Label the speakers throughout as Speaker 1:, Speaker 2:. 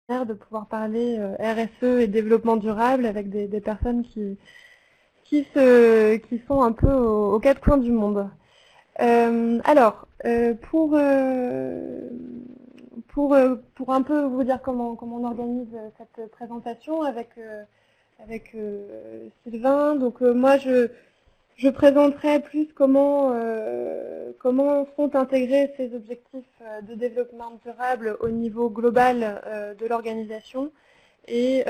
Speaker 1: de pouvoir parler RSE et développement durable avec des personnes qui sont un peu aux quatre coins du monde. Pour un peu vous dire comment on organise cette présentation avec Sylvain, donc moi je présenterai plus comment sont intégrés ces objectifs de développement durable au niveau global de l'organisation. Et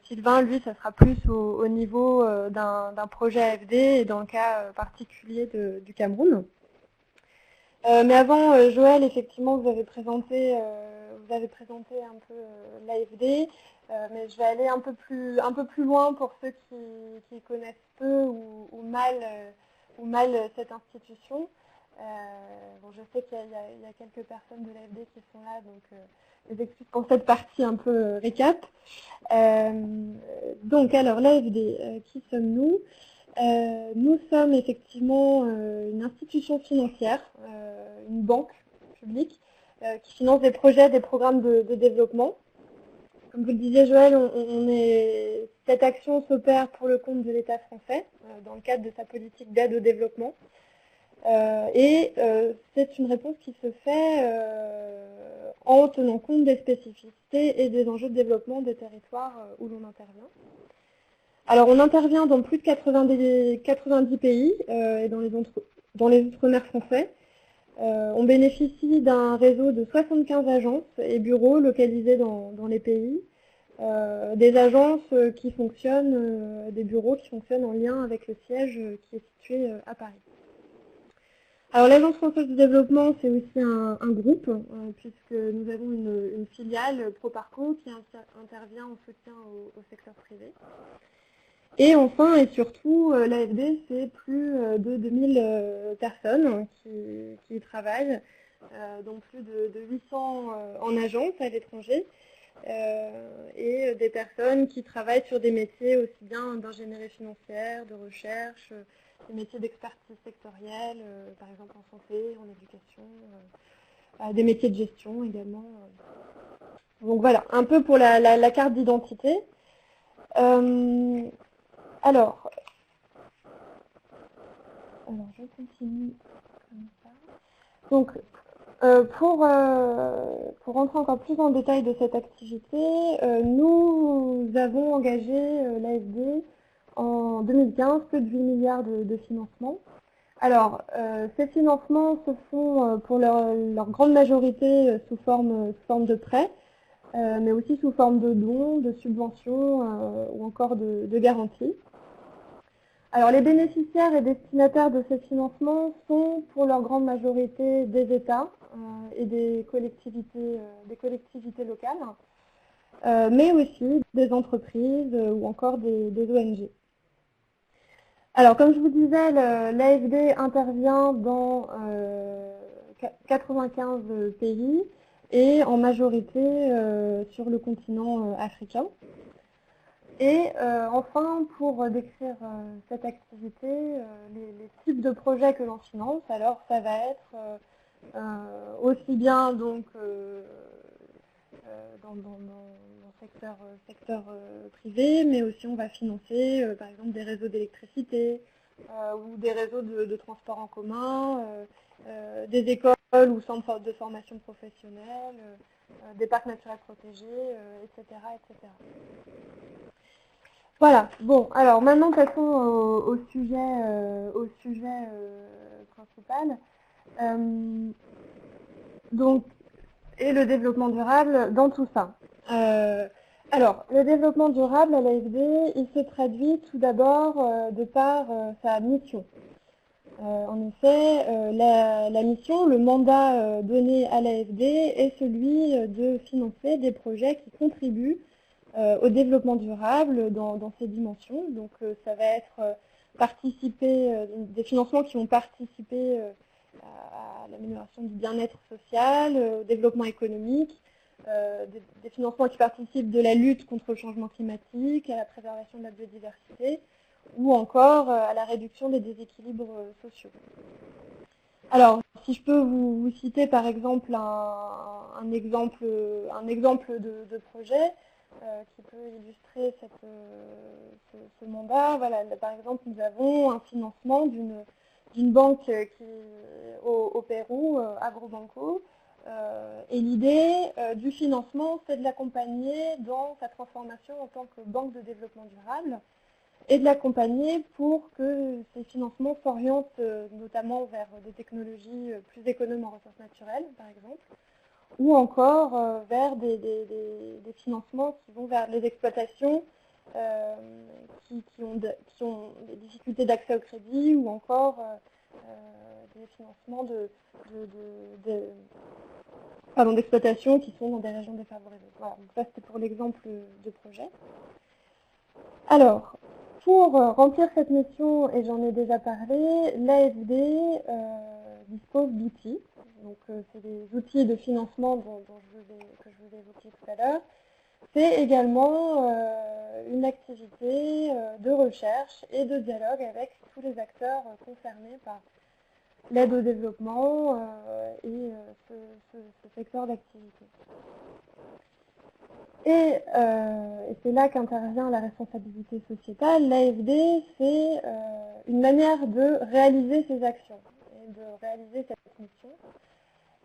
Speaker 1: Sylvain, lui, ça sera plus au niveau d'un projet AFD et dans le cas particulier du Cameroun. Mais avant, Joël, effectivement, vous avez présenté un peu l'AFD, mais je vais aller un peu plus loin pour ceux qui connaissent peu ou mal cette institution. Bon, je sais qu'il y a quelques personnes de l'AFD qui sont là, donc les excuses pour cette partie un peu récap. Donc, alors, l'AFD, qui sommes-nous ? Nous sommes effectivement une institution financière, une banque publique, qui finance des projets, des programmes de développement. Comme vous le disiez, Joël, cette action s'opère pour le compte de l'État français, dans le cadre de sa politique d'aide au développement. C'est une réponse qui se fait en tenant compte des spécificités et des enjeux de développement des territoires où l'on intervient. Alors, on intervient dans plus de 90 pays et dans les outre-mer français. On bénéficie d'un réseau de 75 agences et bureaux localisés dans les pays. Des agences qui fonctionnent, des bureaux qui fonctionnent en lien avec le siège qui est situé à Paris. Alors, l'Agence française de développement, c'est aussi un groupe, puisque nous avons une filiale Proparco qui intervient en soutien au secteur privé. Et enfin et surtout, l'AFD, c'est plus de 2000 personnes qui y travaillent, donc plus de 800 en agence à l'étranger, et des personnes qui travaillent sur des métiers aussi bien d'ingénierie financière, de recherche, des métiers d'expertise sectorielle, par exemple en santé, en éducation, des métiers de gestion également. Donc voilà, un peu pour la carte d'identité. Alors, je continue comme ça. Donc, pour rentrer encore plus en détail de cette activité, nous avons engagé l'AFD en 2015 plus de 8 milliards de financements. Alors, ces financements se font pour leur grande majorité sous forme de prêts, mais aussi sous forme de dons, de subventions ou encore de garanties. Alors, les bénéficiaires et destinataires de ces financements sont pour leur grande majorité des États et des collectivités locales, mais aussi des entreprises ou encore des ONG. Alors, comme je vous disais, l'AFD intervient dans 95 pays et en majorité sur le continent africain. Et enfin, pour décrire cette activité, les types de projets que l'on finance, alors ça va être aussi bien donc dans le secteur privé, mais aussi on va financer par exemple des réseaux d'électricité ou des réseaux de transport en commun, des écoles ou centres de formation professionnelle, des parcs naturels protégés, etc., etc. Voilà, bon, alors maintenant passons au sujet principal. Donc, et le développement durable dans tout ça. Alors, le développement durable à l'AFD, il se traduit tout d'abord de par sa mission. En effet, la mission, le mandat donné à l'AFD est celui de financer des projets qui contribuent au développement durable dans ces dimensions. Donc ça va être des financements qui vont participer à l'amélioration du bien-être social, au développement économique, des financements qui participent de la lutte contre le changement climatique, à la préservation de la biodiversité, ou encore à la réduction des déséquilibres sociaux. Alors, si je peux vous citer par exemple un exemple de projet qui peut illustrer ce mandat. Voilà, par exemple, nous avons un financement d'une banque au Pérou, Agrobanco, et l'idée du financement, c'est de l'accompagner dans sa transformation en tant que banque de développement durable et de l'accompagner pour que ces financements s'orientent notamment vers des technologies plus économes en ressources naturelles, par exemple, ou encore vers des financements qui vont vers les exploitations qui ont des difficultés d'accès au crédit, ou encore des financements d'exploitations qui sont dans des régions défavorisées. Voilà, donc ça c'était pour l'exemple de projet. Alors, pour remplir cette mission, et j'en ai déjà parlé, l'AFD dispose d'outils. Donc, c'est des outils de financement que je vous ai évoqués tout à l'heure. C'est également une activité de recherche et de dialogue avec tous les acteurs concernés par l'aide au développement et ce secteur d'activité. Et c'est là qu'intervient la responsabilité sociétale. L'AFD, c'est une manière de réaliser ces actions et de réaliser cette mission.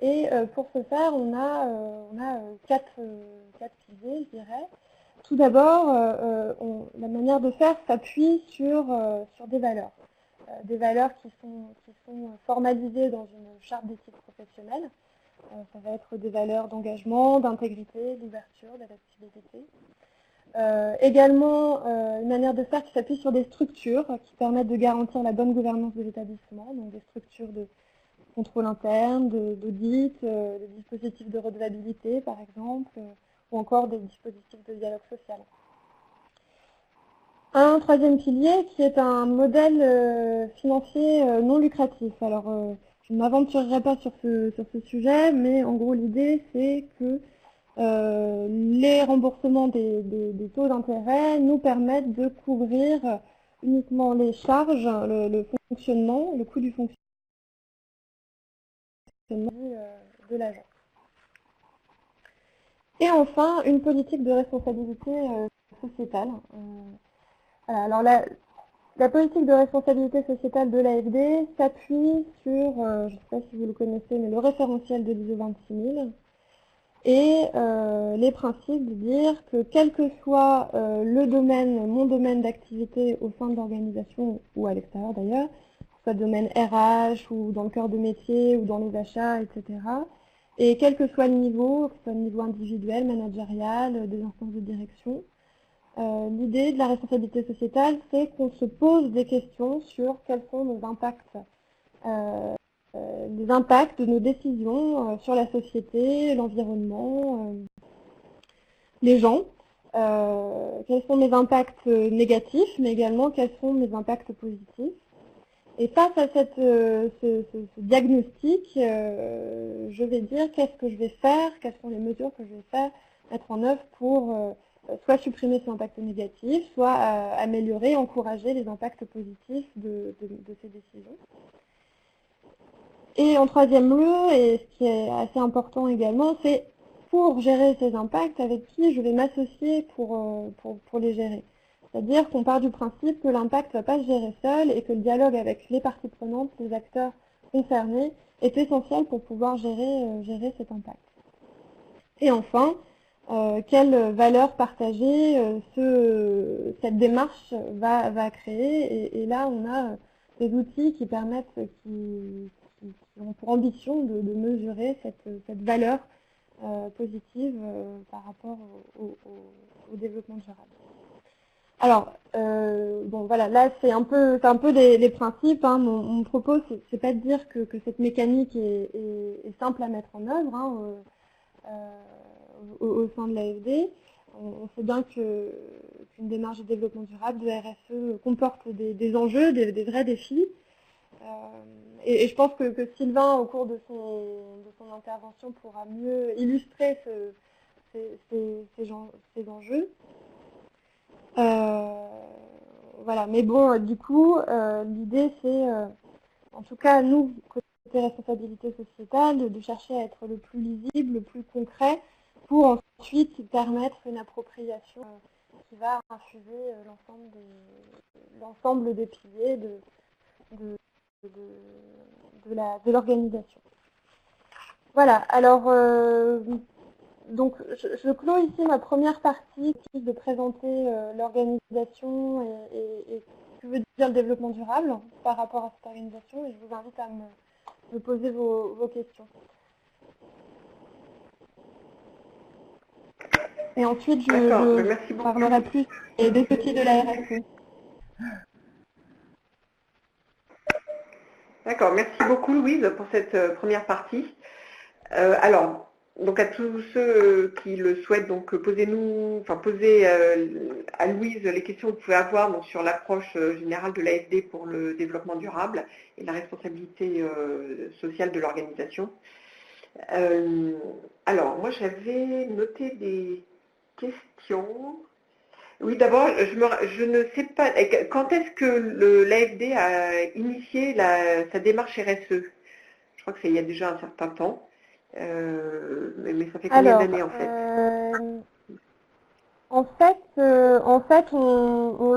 Speaker 1: Et pour ce faire, on a quatre piliers, je dirais. Tout d'abord, la manière de faire s'appuie sur des valeurs qui sont formalisées dans une charte d'éthique professionnelle. Ça va être des valeurs d'engagement, d'intégrité, d'ouverture, d'adaptabilité. Également, une manière de faire qui s'appuie sur des structures qui permettent de garantir la bonne gouvernance de l'établissement, donc des structures de contrôle interne, d'audit, des dispositifs de redevabilité par exemple, ou encore des dispositifs de dialogue social. Un troisième pilier qui est un modèle financier non lucratif. Alors, je ne m'aventurerai pas sur ce sujet, mais en gros l'idée c'est que les remboursements des taux d'intérêt nous permettent de couvrir uniquement les charges, le fonctionnement, le coût du fonctionnement de l'agence. Et enfin, une politique de responsabilité sociétale. Alors la politique de responsabilité sociétale de l'AFD s'appuie sur, je ne sais pas si vous le connaissez, mais le référentiel de l'ISO 26000 et les principes de dire que quel que soit mon domaine d'activité au sein de l'organisation ou à l'extérieur d'ailleurs, que ce soit le domaine RH ou dans le cœur de métier ou dans les achats, etc. Et quel que soit le niveau, que ce soit le niveau individuel, managérial, des instances de direction, l'idée de la responsabilité sociétale, c'est qu'on se pose des questions sur quels sont nos impacts, les impacts de nos décisions sur la société, l'environnement, les gens, quels sont mes impacts négatifs, mais également quels sont mes impacts positifs. Et face à ce diagnostic, je vais dire qu'est-ce que je vais faire, quelles sont les mesures que je vais faire, mettre en œuvre pour soit supprimer ces impacts négatifs, soit améliorer, encourager les impacts positifs de ces décisions. Et en troisième lieu, et ce qui est assez important également, c'est pour gérer ces impacts, avec qui je vais m'associer pour les gérer. C'est-à-dire qu'on part du principe que l'impact ne va pas se gérer seul et que le dialogue avec les parties prenantes, les acteurs concernés, est essentiel pour pouvoir gérer cet impact. Et enfin, quelle valeur partagée cette démarche va créer. Et là, on a des outils qui permettent, qui ont pour ambition de mesurer cette valeur positive par rapport au développement durable. Alors, bon voilà, là c'est un peu les principes. Hein. Mon propos, c'est pas de dire que cette mécanique est simple à mettre en œuvre au sein de l'AFD. On sait bien qu'une démarche de développement durable, de RSE, comporte des enjeux, des vrais défis. Et je pense que Sylvain, au cours de son intervention, pourra mieux illustrer ces enjeux. Voilà, mais bon, du coup, l'idée c'est, en tout cas, nous, côté responsabilité sociétale, de chercher à être le plus lisible, le plus concret, pour ensuite permettre une appropriation qui va infuser l'ensemble des piliers de l'organisation. Voilà, alors donc je clôt ici ma première partie, qui est de présenter l'organisation et ce que veut dire le développement durable par rapport à cette organisation, et je vous invite à me poser vos questions. Et ensuite, je parlerai plus des outils de la RSE.
Speaker 2: D'accord, merci beaucoup Louise pour cette première partie. Alors, donc à tous ceux qui le souhaitent, donc posez à Louise les questions que vous pouvez avoir donc, sur l'approche générale de l'AFD pour le développement durable et la responsabilité sociale de l'organisation. Alors, moi j'avais noté des questions. Oui, d'abord, je ne sais pas, quand est-ce que l'AFD a initié sa démarche RSE? Je crois que c'est il y a déjà un certain temps, mais ça fait combien d'années en fait?
Speaker 1: En fait, on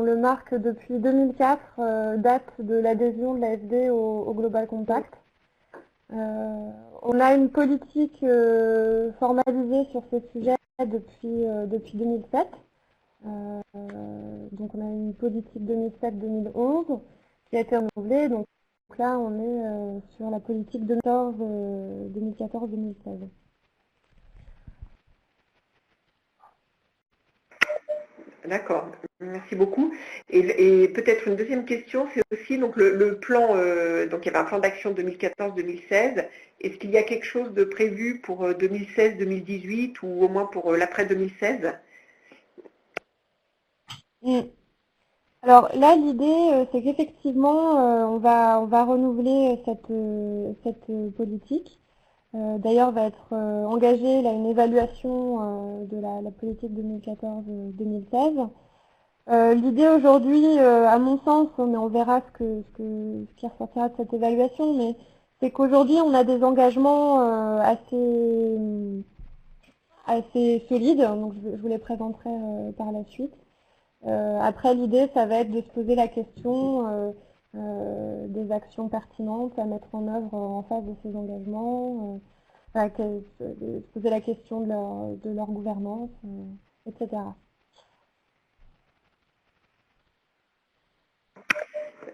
Speaker 1: le marque depuis 2004, date de l'adhésion de l'AFD au Global Compact. On a une politique formalisée sur ce sujet depuis 2007. Donc on a une politique 2007-2011 qui a été renouvelée. Donc là, on est sur la politique 2014-2016.
Speaker 2: D'accord, merci beaucoup. Et peut-être une deuxième question, c'est aussi donc le plan, donc il y avait un plan d'action 2014-2016. Est-ce qu'il y a quelque chose de prévu pour 2016-2018 ou au moins pour l'après 2016?
Speaker 1: Alors là, l'idée, c'est qu'effectivement, on va renouveler cette politique. D'ailleurs, va être engagée là, une évaluation de la politique 2014-2016. L'idée aujourd'hui, à mon sens, mais on verra ce qui ressortira de cette évaluation, mais c'est qu'aujourd'hui, on a des engagements assez solides, donc je vous les présenterai par la suite. Après, l'idée, ça va être de se poser la question des actions pertinentes à mettre en œuvre en face de ces engagements, de se poser la question de leur gouvernance, etc.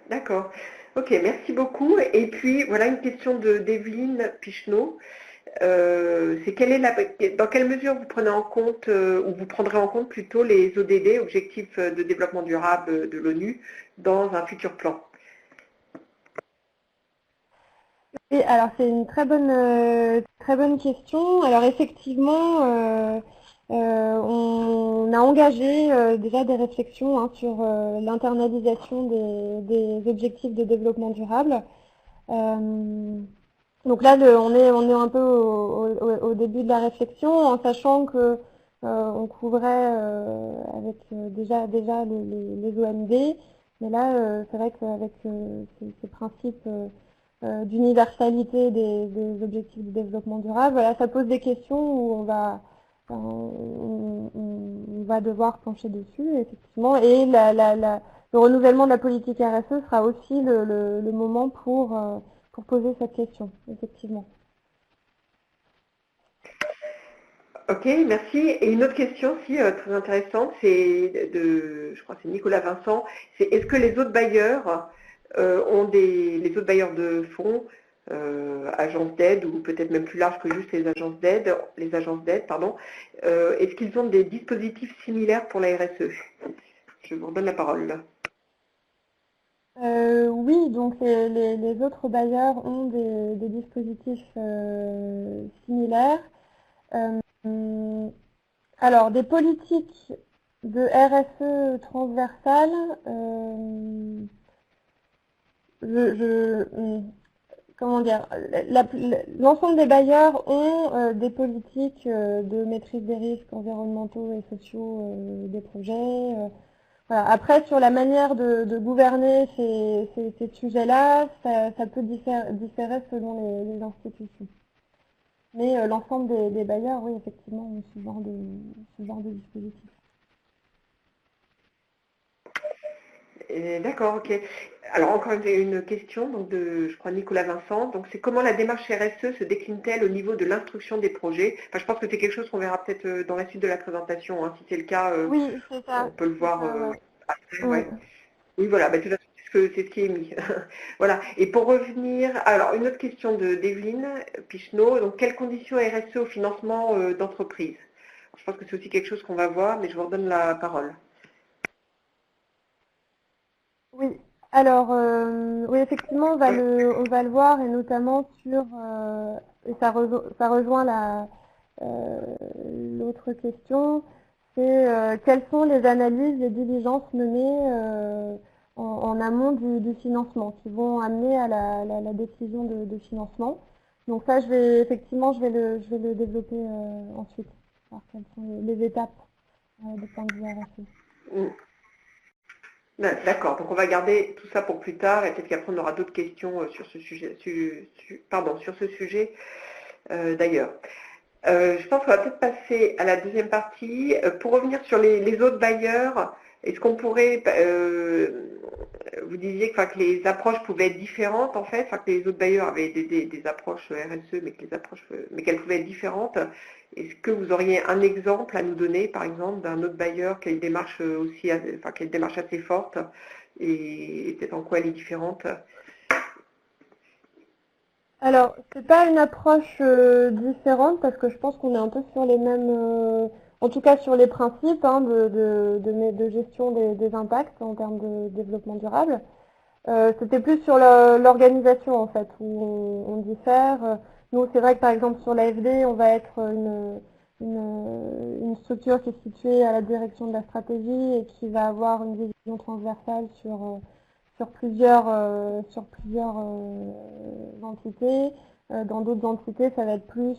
Speaker 2: D'accord. Ok, merci beaucoup. Et puis, voilà une question d'Evelyne Picheneau. Dans quelle mesure vous prenez en compte, ou vous prendrez en compte plutôt les ODD, Objectifs de développement durable de l'ONU, dans un futur plan?
Speaker 1: Oui, alors c'est une très bonne question. Alors effectivement, on a engagé déjà des réflexions sur l'internalisation des objectifs de développement durable. Donc là, on est un peu au début de la réflexion, en sachant que on couvrait avec déjà les OMD, mais là, c'est vrai qu'avec ces principes d'universalité des objectifs de développement durable, voilà, ça pose des questions où on va devoir plancher dessus, effectivement, et le renouvellement de la politique RSE sera aussi le moment pour poser cette question, effectivement.
Speaker 2: Ok, merci. Et une autre question aussi très intéressante, je crois que c'est Nicolas Vincent, c'est est-ce que les autres bailleurs les autres bailleurs de fonds, agences d'aide ou peut-être même plus large que juste les agences d'aide, pardon, est-ce qu'ils ont des dispositifs similaires pour la RSE? Je vous redonne la parole.
Speaker 1: Oui, donc les autres bailleurs ont des dispositifs similaires. Alors, des politiques de RSE transversales, comment dire, l'ensemble des bailleurs ont des politiques de maîtrise des risques environnementaux et sociaux des projets. Voilà. Après, sur la manière de gouverner ces sujets-là, ça peut différer selon les institutions. Mais l'ensemble des bailleurs, oui, effectivement, ont ce genre de dispositif.
Speaker 2: D'accord, ok. Alors encore une question donc de, je crois, Nicolas Vincent. Donc c'est comment la démarche RSE se décline-t-elle au niveau de l'instruction des projets? Enfin, je pense que c'est quelque chose qu'on verra peut-être dans la suite de la présentation, hein. Si c'est le cas,
Speaker 1: Oui, c'est
Speaker 2: on
Speaker 1: ça.
Speaker 2: peut le voir
Speaker 1: Ouais.
Speaker 2: après,
Speaker 1: Mm.
Speaker 2: ouais. Oui, voilà, bah, de toute façon, c'est ce qui est mis. Voilà. Et pour revenir, alors une autre question d'Evelyne Picheneau. Donc quelles conditions RSE au financement d'entreprise? Je pense que c'est aussi quelque chose qu'on va voir, mais je vous redonne la parole.
Speaker 1: Oui, alors oui, effectivement, on va le voir, et notamment sur, et ça rejoint l'autre question, c'est quelles sont les analyses, les diligences menées en amont du financement, qui vont amener à la décision de financement. Donc ça, effectivement, je vais le développer ensuite, voir quelles sont les étapes de point de vue RSE.
Speaker 2: D'accord, donc on va garder tout ça pour plus tard et peut-être qu'après on aura d'autres questions sur ce sujet, sur ce sujet d'ailleurs. Je pense qu'on va peut-être passer à la deuxième partie. Pour revenir sur les autres bailleurs, est-ce qu'on pourrait, vous disiez que les approches pouvaient être différentes en fait, que les autres bailleurs avaient des approches RSE, mais qu'elles pouvaient être différentes. Est-ce que vous auriez un exemple à nous donner, par exemple, d'un autre bailleur qui a une démarche qui a une démarche assez forte et peut-être en quoi elle est différente?
Speaker 1: Alors, c'est pas une approche différente parce que je pense qu'on est un peu sur les mêmes, en tout cas sur les principes hein, de gestion des impacts en termes de développement durable. C'était plus sur l'organisation en fait où on diffère. Nous, c'est vrai que par exemple sur l'AFD, on va être une structure qui est située à la direction de la stratégie et qui va avoir une vision transversale sur plusieurs entités. Dans d'autres entités, ça va être plus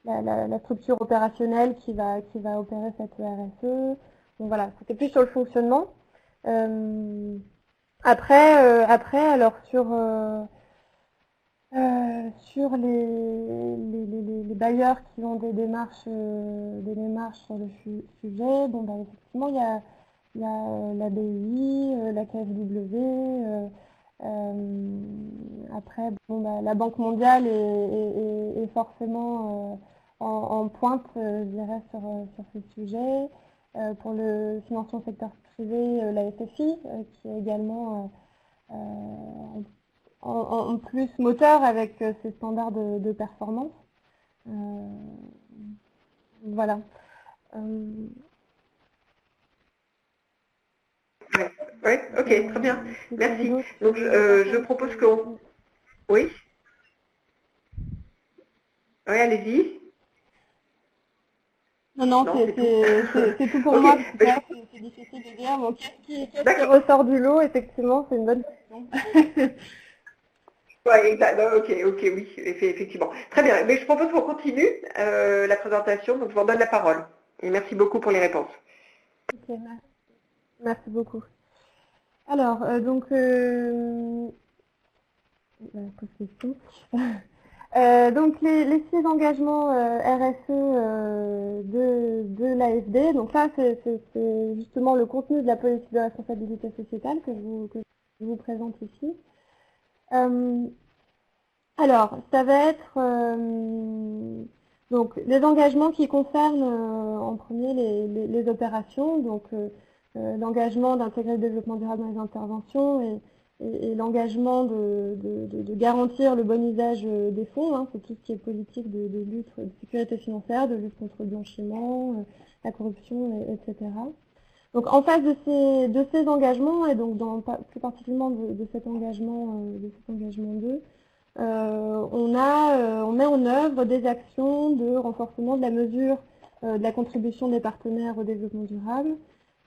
Speaker 1: la structure opérationnelle qui va opérer cette RSE. Donc voilà, c'était plus sur le fonctionnement. Après, alors sur les bailleurs qui ont des démarches sur le sujet, bon, bah, effectivement, il y a la BI, la KfW, après, bon, bah, la Banque mondiale est forcément en pointe, je dirais, sur ce sujet. Pour le financement secteur privé, la FFI, qui est également en plus moteur avec ses standards de performance. Voilà.
Speaker 2: Oui, ok, très bien. Merci. Donc je propose qu'on... Oui? Oui, allez-y.
Speaker 1: Non, c'est tout pour moi. C'est difficile de dire. Bon, qu'est-ce qui ressort du lot? Effectivement, c'est une bonne question.
Speaker 2: Ouais, ok, oui, effectivement. Très bien, mais je propose qu'on continue la présentation, donc je vous redonne la parole. Et merci beaucoup pour les réponses.
Speaker 1: Ok, merci beaucoup. Alors, donc, question. Donc les 6 engagements RSE de l'AFD, donc ça c'est justement le contenu de la politique de responsabilité sociétale que je vous présente ici. Alors, ça va être donc les engagements qui concernent en premier les opérations, donc l'engagement d'intégrer le développement durable dans les interventions et l'engagement de garantir le bon usage des fonds, hein, c'est tout ce qui est politique de lutte, de sécurité financière, de lutte contre le blanchiment, la corruption, etc. Donc en face de ces engagements, et donc plus particulièrement de cet engagement 2, on met en œuvre des actions de renforcement de la mesure de la contribution des partenaires au développement durable,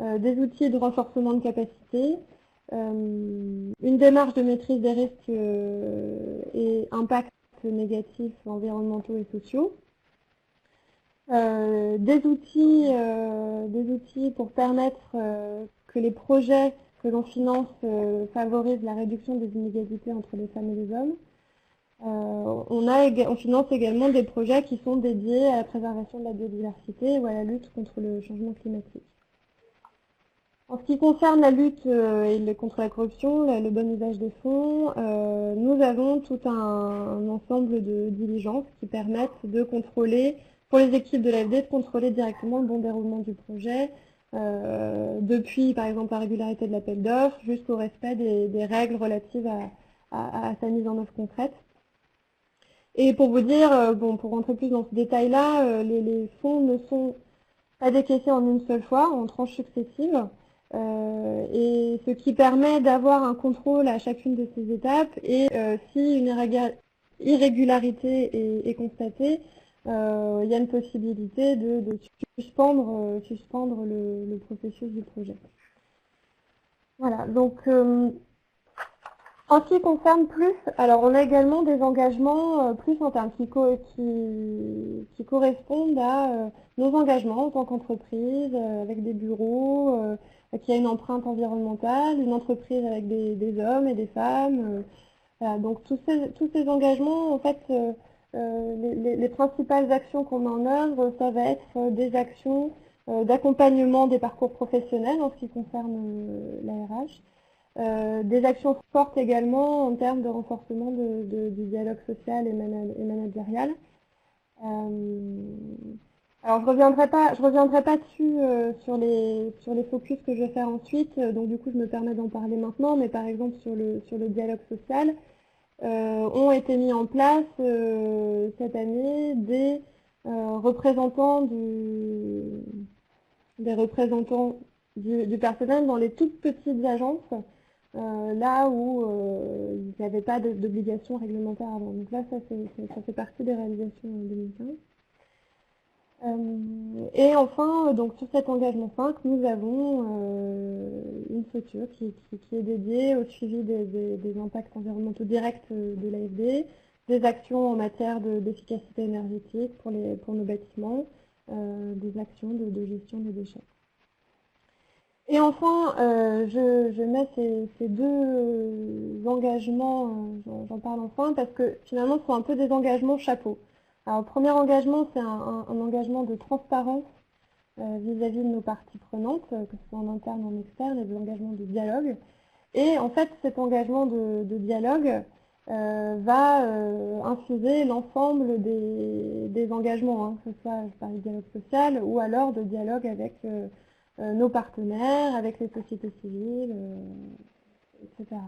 Speaker 1: des outils de renforcement de capacité, une démarche de maîtrise des risques et impacts négatifs environnementaux et sociaux, des outils pour permettre que les projets que l'on finance favorisent la réduction des inégalités entre les femmes et les hommes. On finance également des projets qui sont dédiés à la préservation de la biodiversité ou à la lutte contre le changement climatique. En ce qui concerne la lutte contre la corruption, le bon usage des fonds, nous avons tout un ensemble de diligences qui permettent de contrôler, pour les équipes de l'AFD, de contrôler directement le bon déroulement du projet, depuis par exemple la régularité de l'appel d'offres jusqu'au respect des règles relatives à sa mise en œuvre concrète. Et pour vous dire, pour rentrer plus dans ce détail-là, les fonds ne sont pas décaissés en une seule fois, en tranches successives, et ce qui permet d'avoir un contrôle à chacune de ces étapes, et si une irrégularité est constatée, il y a une possibilité de suspendre le processus du projet. Voilà, donc en ce qui concerne plus, alors on a également des engagements plus internes qui correspondent à nos engagements en tant qu'entreprise, avec des bureaux, qui a une empreinte environnementale, une entreprise avec des hommes et des femmes. Voilà, donc tous ces engagements, en fait, les principales actions qu'on met en œuvre, ça va être des actions d'accompagnement des parcours professionnels en ce qui concerne la RH. Des actions fortes également en termes de renforcement du dialogue social et managérial. Alors je reviendrai pas dessus sur les focus que je vais faire ensuite, donc du coup je me permets d'en parler maintenant, mais par exemple sur le dialogue social, ont été mis en place cette année des représentants du personnel dans les toutes petites agences, là où il n'y avait pas d'obligation réglementaire avant. Donc là, ça fait partie des réalisations en 2015. Et enfin, donc sur cet engagement 5, nous avons une structure qui est dédiée au suivi des impacts environnementaux directs de l'AFD, des actions en matière d'efficacité énergétique pour nos bâtiments, des actions de gestion des déchets. Et enfin, je mets ces deux engagements, j'en parle enfin, parce que finalement, ce sont un peu des engagements chapeaux. Alors, le premier engagement, c'est un engagement de transparence vis-à-vis de nos parties prenantes, que ce soit en interne ou en externe, et de l'engagement de dialogue. Et en fait, cet engagement de dialogue va infuser l'ensemble des engagements, hein, que ce soit par le dialogue social ou alors de dialogue avec nos partenaires, avec les sociétés civiles, etc.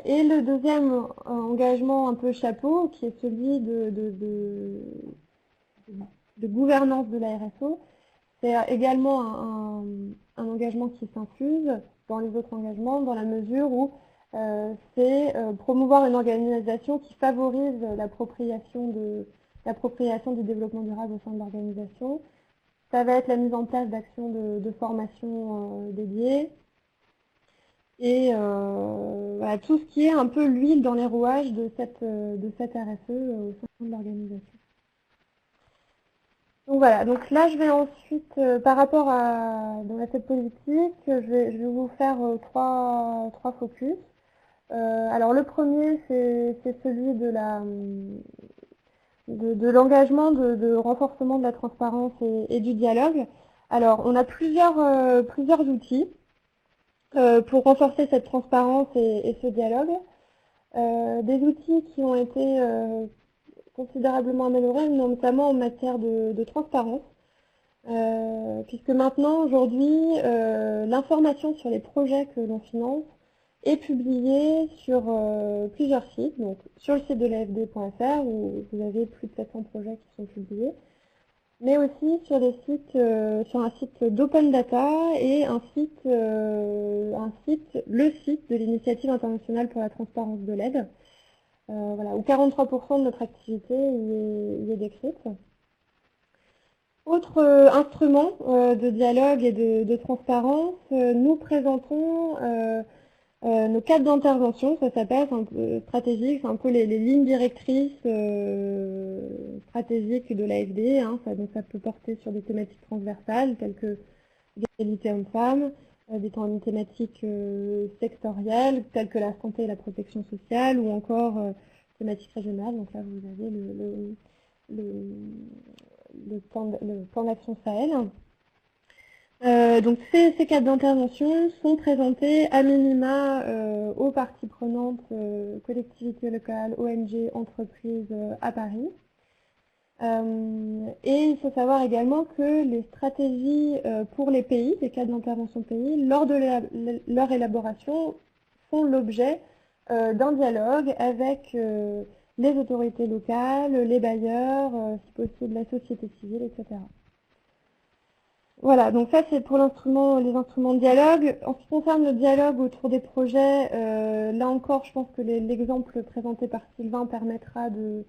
Speaker 1: Et le deuxième engagement un peu chapeau, qui est celui de gouvernance de la RSO, c'est également un engagement qui s'infuse dans les autres engagements, dans la mesure où c'est promouvoir une organisation qui favorise l'appropriation du développement durable au sein de l'organisation. Ça va être la mise en place d'actions de formation dédiées, et voilà, tout ce qui est un peu l'huile dans les rouages de cette RSE au sein de l'organisation. Donc voilà, donc là je vais ensuite, par rapport dans cette politique, je vais vous faire trois focus. Alors le premier, c'est celui de l'engagement de renforcement de la transparence et du dialogue. Alors on a plusieurs outils pour renforcer cette transparence et ce dialogue. Des outils qui ont été considérablement améliorés, notamment en matière de transparence, puisque maintenant, aujourd'hui, l'information sur les projets que l'on finance est publiée sur plusieurs sites, donc sur le site de l'AFD.fr où vous avez plus de 700 projets qui sont publiés, mais aussi sur des sites, sur un site d'Open Data et le site de l'Initiative internationale pour la transparence de l'aide, voilà, où 43% de notre activité y est décrite. Autre instrument de dialogue et de transparence, nous présentons nos cadres d'intervention, ça s'appelle un peu stratégique, c'est un peu les lignes directrices stratégiques de l'AFD. Donc ça peut porter sur des thématiques transversales telles que l'égalité homme-femme, des thématiques sectorielles telles que la santé et la protection sociale, ou encore thématiques régionales. Donc là vous avez le plan d'action Sahel. Donc ces cadres d'intervention sont présentés à minima aux parties prenantes, collectivités locales, ONG, entreprises à Paris. Et il faut savoir également que les stratégies pour les pays, les cadres d'intervention pays, lors de leur élaboration, font l'objet d'un dialogue avec les autorités locales, les bailleurs, si possible la société civile, etc. Voilà, donc ça c'est pour les instruments de dialogue. En ce qui concerne le dialogue autour des projets, là encore je pense que l'exemple présenté par Sylvain permettra de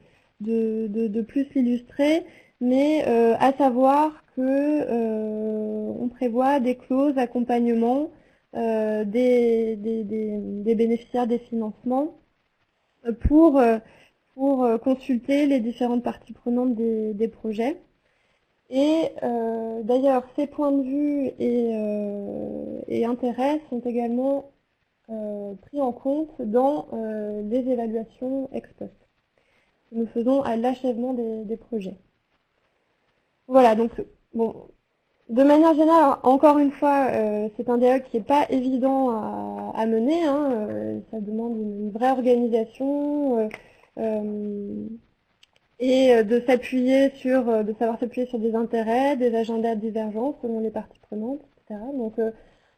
Speaker 1: plus l'illustrer, mais à savoir que on prévoit des clauses d'accompagnement des bénéficiaires des financements pour consulter les différentes parties prenantes des projets. Et d'ailleurs, ces points de vue et intérêts sont également pris en compte dans les évaluations ex post que nous faisons à l'achèvement des projets. Voilà, donc bon, de manière générale, encore une fois, c'est un dialogue qui n'est pas évident à mener, ça demande une vraie organisation et de savoir s'appuyer sur des intérêts, des agendas divergents selon les parties prenantes, etc.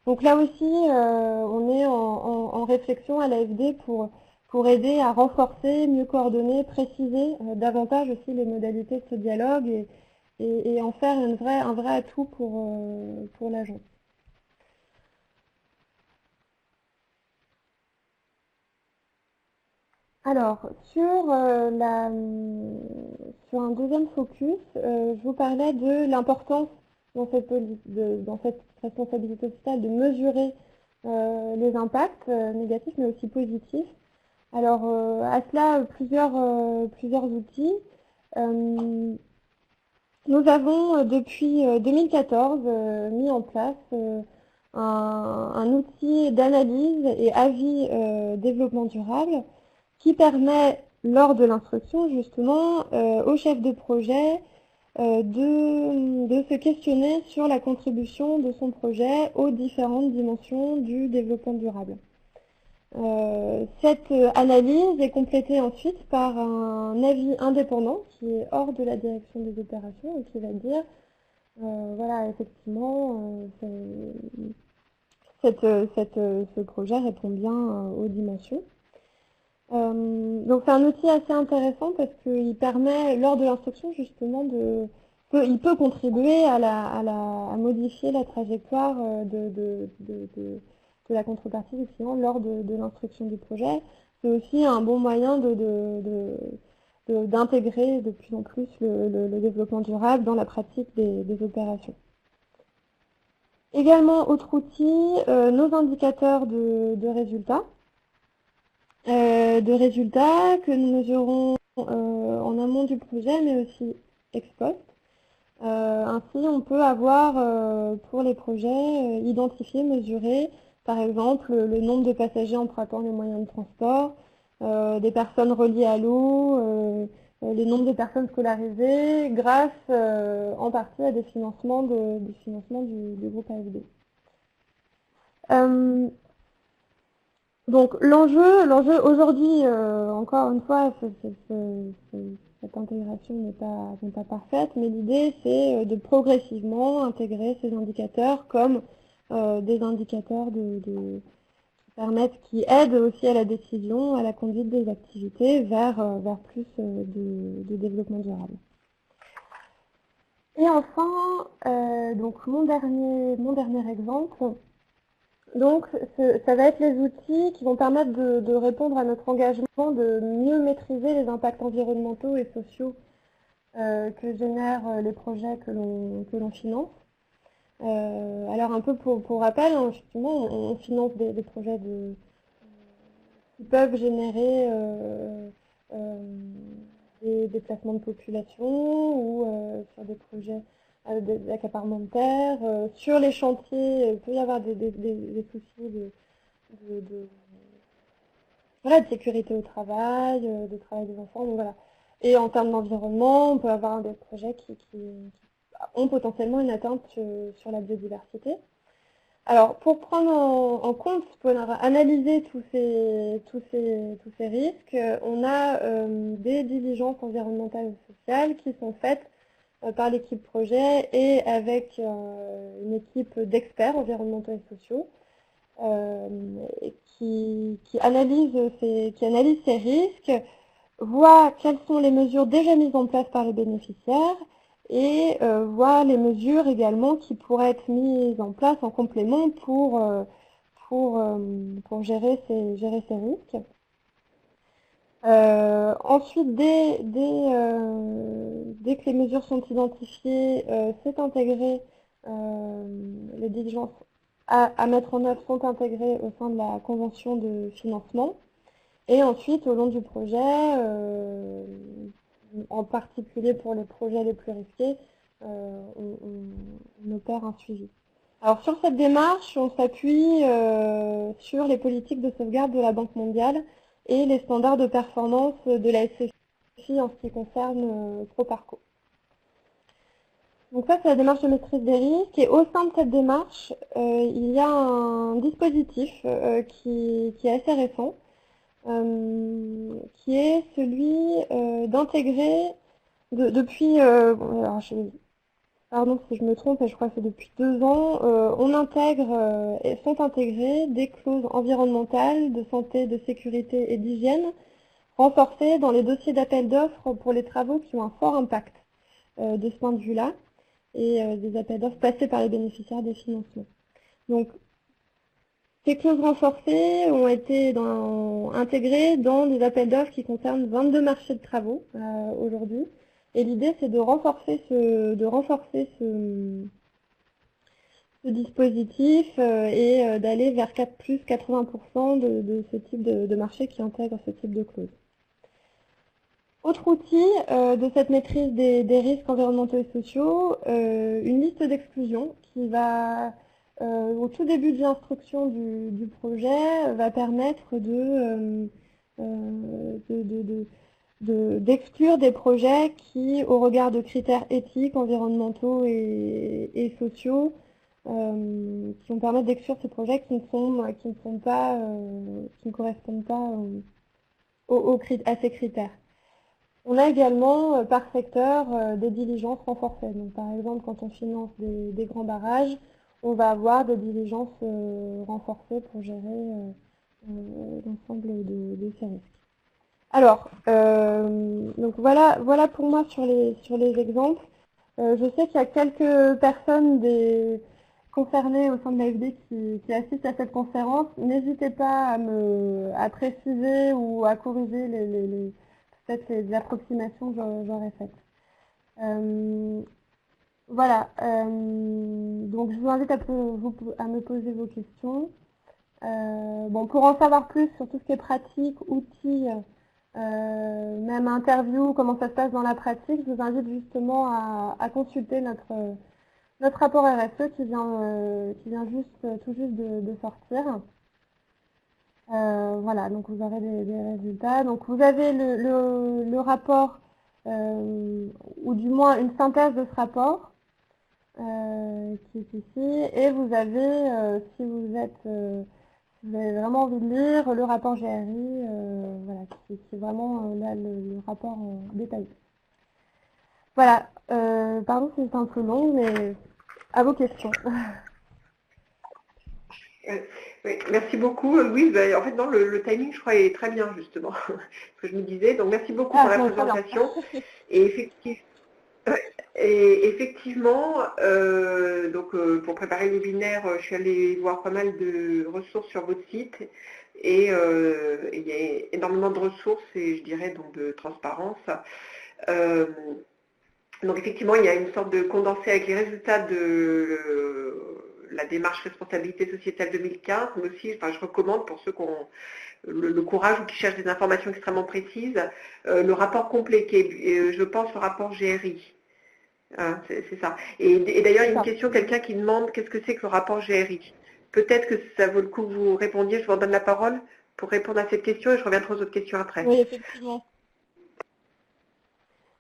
Speaker 1: Donc là aussi, on est en réflexion à l'AFD pour aider à renforcer, mieux coordonner, préciser davantage aussi les modalités de ce dialogue et en faire un vrai atout pour l'agence. Alors, sur un deuxième focus, je vous parlais de l'importance dans cette responsabilité sociale de mesurer les impacts négatifs mais aussi positifs. Alors, à cela, plusieurs outils. Nous avons depuis 2014 mis en place un outil d'analyse et avis développement durable qui permet, lors de l'instruction, justement, au chef de projet de se questionner sur la contribution de son projet aux différentes dimensions du développement durable. Cette analyse est complétée ensuite par un avis indépendant qui est hors de la direction des opérations et qui va dire, voilà, effectivement, ce projet répond bien aux dimensions. Donc c'est un outil assez intéressant parce qu'il permet, lors de l'instruction justement, il peut contribuer à modifier la trajectoire de la contrepartie du client lors de l'instruction du projet. C'est aussi un bon moyen d'intégrer de plus en plus le développement durable dans la pratique des opérations. Également, autre outil, nos indicateurs de résultats. Que nous mesurons en amont du projet, mais aussi ex post. Ainsi, on peut avoir pour les projets identifié, mesuré, par exemple, le nombre de passagers empruntant les moyens de transport, des personnes reliées à l'eau, le nombre de personnes scolarisées, grâce en partie à des financements du groupe AFD. Donc l'enjeu aujourd'hui, encore une fois, cette intégration n'est pas parfaite, mais l'idée c'est de progressivement intégrer ces indicateurs comme des indicateurs qui aident aussi à la décision, à la conduite des activités vers plus de développement durable. Et enfin, donc mon dernier exemple. Donc, ça va être les outils qui vont permettre de répondre à notre engagement de mieux maîtriser les impacts environnementaux et sociaux que génèrent les projets que l'on finance. Alors, un peu pour rappel, effectivement, on finance des projets qui peuvent générer des déplacements de population ou sur des projets d'accaparement de terre. Sur les chantiers, il peut y avoir des soucis de, voilà, de sécurité au travail, de travail des enfants. Donc voilà. Et en termes d'environnement, on peut avoir des projets qui ont potentiellement une atteinte sur la biodiversité. Alors, pour prendre en compte, pour analyser tous ces risques, on a des diligences environnementales et sociales qui sont faites par l'équipe projet et avec une équipe d'experts environnementaux et sociaux qui analyse ces risques, voit quelles sont les mesures déjà mises en place par les bénéficiaires et voir les mesures également qui pourraient être mises en place en complément pour gérer ces risques. Ensuite, dès que les mesures sont identifiées, c'est intégré, les diligences à mettre en œuvre sont intégrées au sein de la convention de financement. Et ensuite, au long du projet, en particulier pour les projets les plus risqués, on opère un suivi. Alors sur cette démarche, on s'appuie sur les politiques de sauvegarde de la Banque mondiale et les standards de performance de la SFI en ce qui concerne Proparco. Donc ça, c'est la démarche de maîtrise des risques. Et au sein de cette démarche, il y a un dispositif qui est assez récent, qui est celui d'intégrer, depuis, alors pardon si je me trompe, je crois que c'est depuis 2 ans, sont intégrées des clauses environnementales, de santé, de sécurité et d'hygiène renforcées dans les dossiers d'appel d'offres pour les travaux qui ont un fort impact de ce point de vue-là, et des appels d'offres passés par les bénéficiaires des financements. Donc, ces clauses renforcées ont été intégrées dans des appels d'offres qui concernent 22 marchés de travaux aujourd'hui. Et l'idée, c'est de renforcer ce dispositif et d'aller vers plus 80% de ce type de marché qui intègre ce type de clause. Autre outil de cette maîtrise des risques environnementaux et sociaux, une liste d'exclusion qui va, au tout début de l'instruction du projet, va permettre d'exclure des projets qui, au regard de critères éthiques, environnementaux et sociaux, qui vont permettre d'exclure ces projets qui ne correspondent pas à ces critères. On a également, par secteur, des diligences renforcées. Donc, par exemple, quand on finance des grands barrages, on va avoir des diligences renforcées pour gérer l'ensemble de ces risques. Alors, donc voilà pour moi sur les exemples. Je sais qu'il y a quelques personnes concernées au sein de l'AFD qui assistent à cette conférence. N'hésitez pas à préciser ou à corriger peut-être les approximations que j'aurais faites. Voilà, donc je vous invite à me poser vos questions. Bon, pour en savoir plus sur tout ce qui est pratique, outils, même interview, comment ça se passe dans la pratique, je vous invite justement à consulter notre rapport RSE qui vient tout juste de sortir. Voilà, donc vous aurez des résultats. Donc vous avez le rapport, ou du moins une synthèse de ce rapport, qui est ici, et vous avez, si vous avez vraiment envie de lire, le rapport GRI, voilà, qui est vraiment là le rapport en détail. Voilà, pardon si c'est un peu long, mais à vos questions.
Speaker 2: Oui, merci beaucoup. Oui, en fait, non, le timing, je crois, est très bien, justement, ce que je me disais. Donc, merci beaucoup pour la présentation. Et effectivement, donc, pour préparer le webinaire, je suis allée voir pas mal de ressources sur votre site. Et il y a énormément de ressources et, je dirais, donc, de transparence. Donc effectivement, il y a une sorte de condensé avec les résultats de la démarche responsabilité sociétale 2015, mais aussi, enfin, je recommande pour ceux qui ont le courage ou qui cherchent des informations extrêmement précises, le rapport complet, qui est, je pense, le rapport GRI. Hein, c'est ça. Et d'ailleurs, il y a une question, quelqu'un qui demande qu'est-ce que c'est que le rapport GRI. Peut-être que ça vaut le coup que vous répondiez, je vous en donne la parole pour répondre à cette question et je reviendrai aux autres questions après.
Speaker 1: Oui, effectivement.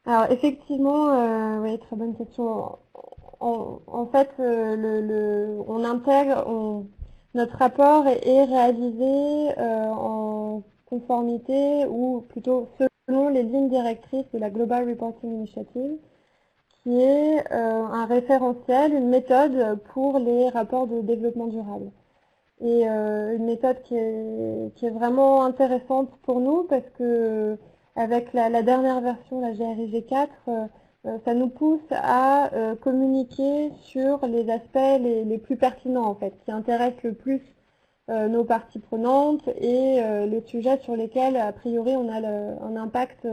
Speaker 1: Alors, effectivement, oui, très bonne question. En fait, on intègre, notre rapport est réalisé en conformité ou plutôt selon les lignes directrices de la Global Reporting Initiative, qui est un référentiel, une méthode pour les rapports de développement durable. Et une méthode qui est vraiment intéressante pour nous parce que avec la dernière version, la GRIG4, ça nous pousse à communiquer sur les aspects les plus pertinents en fait, qui intéressent le plus nos parties prenantes et les sujets sur lesquels a priori on a un impact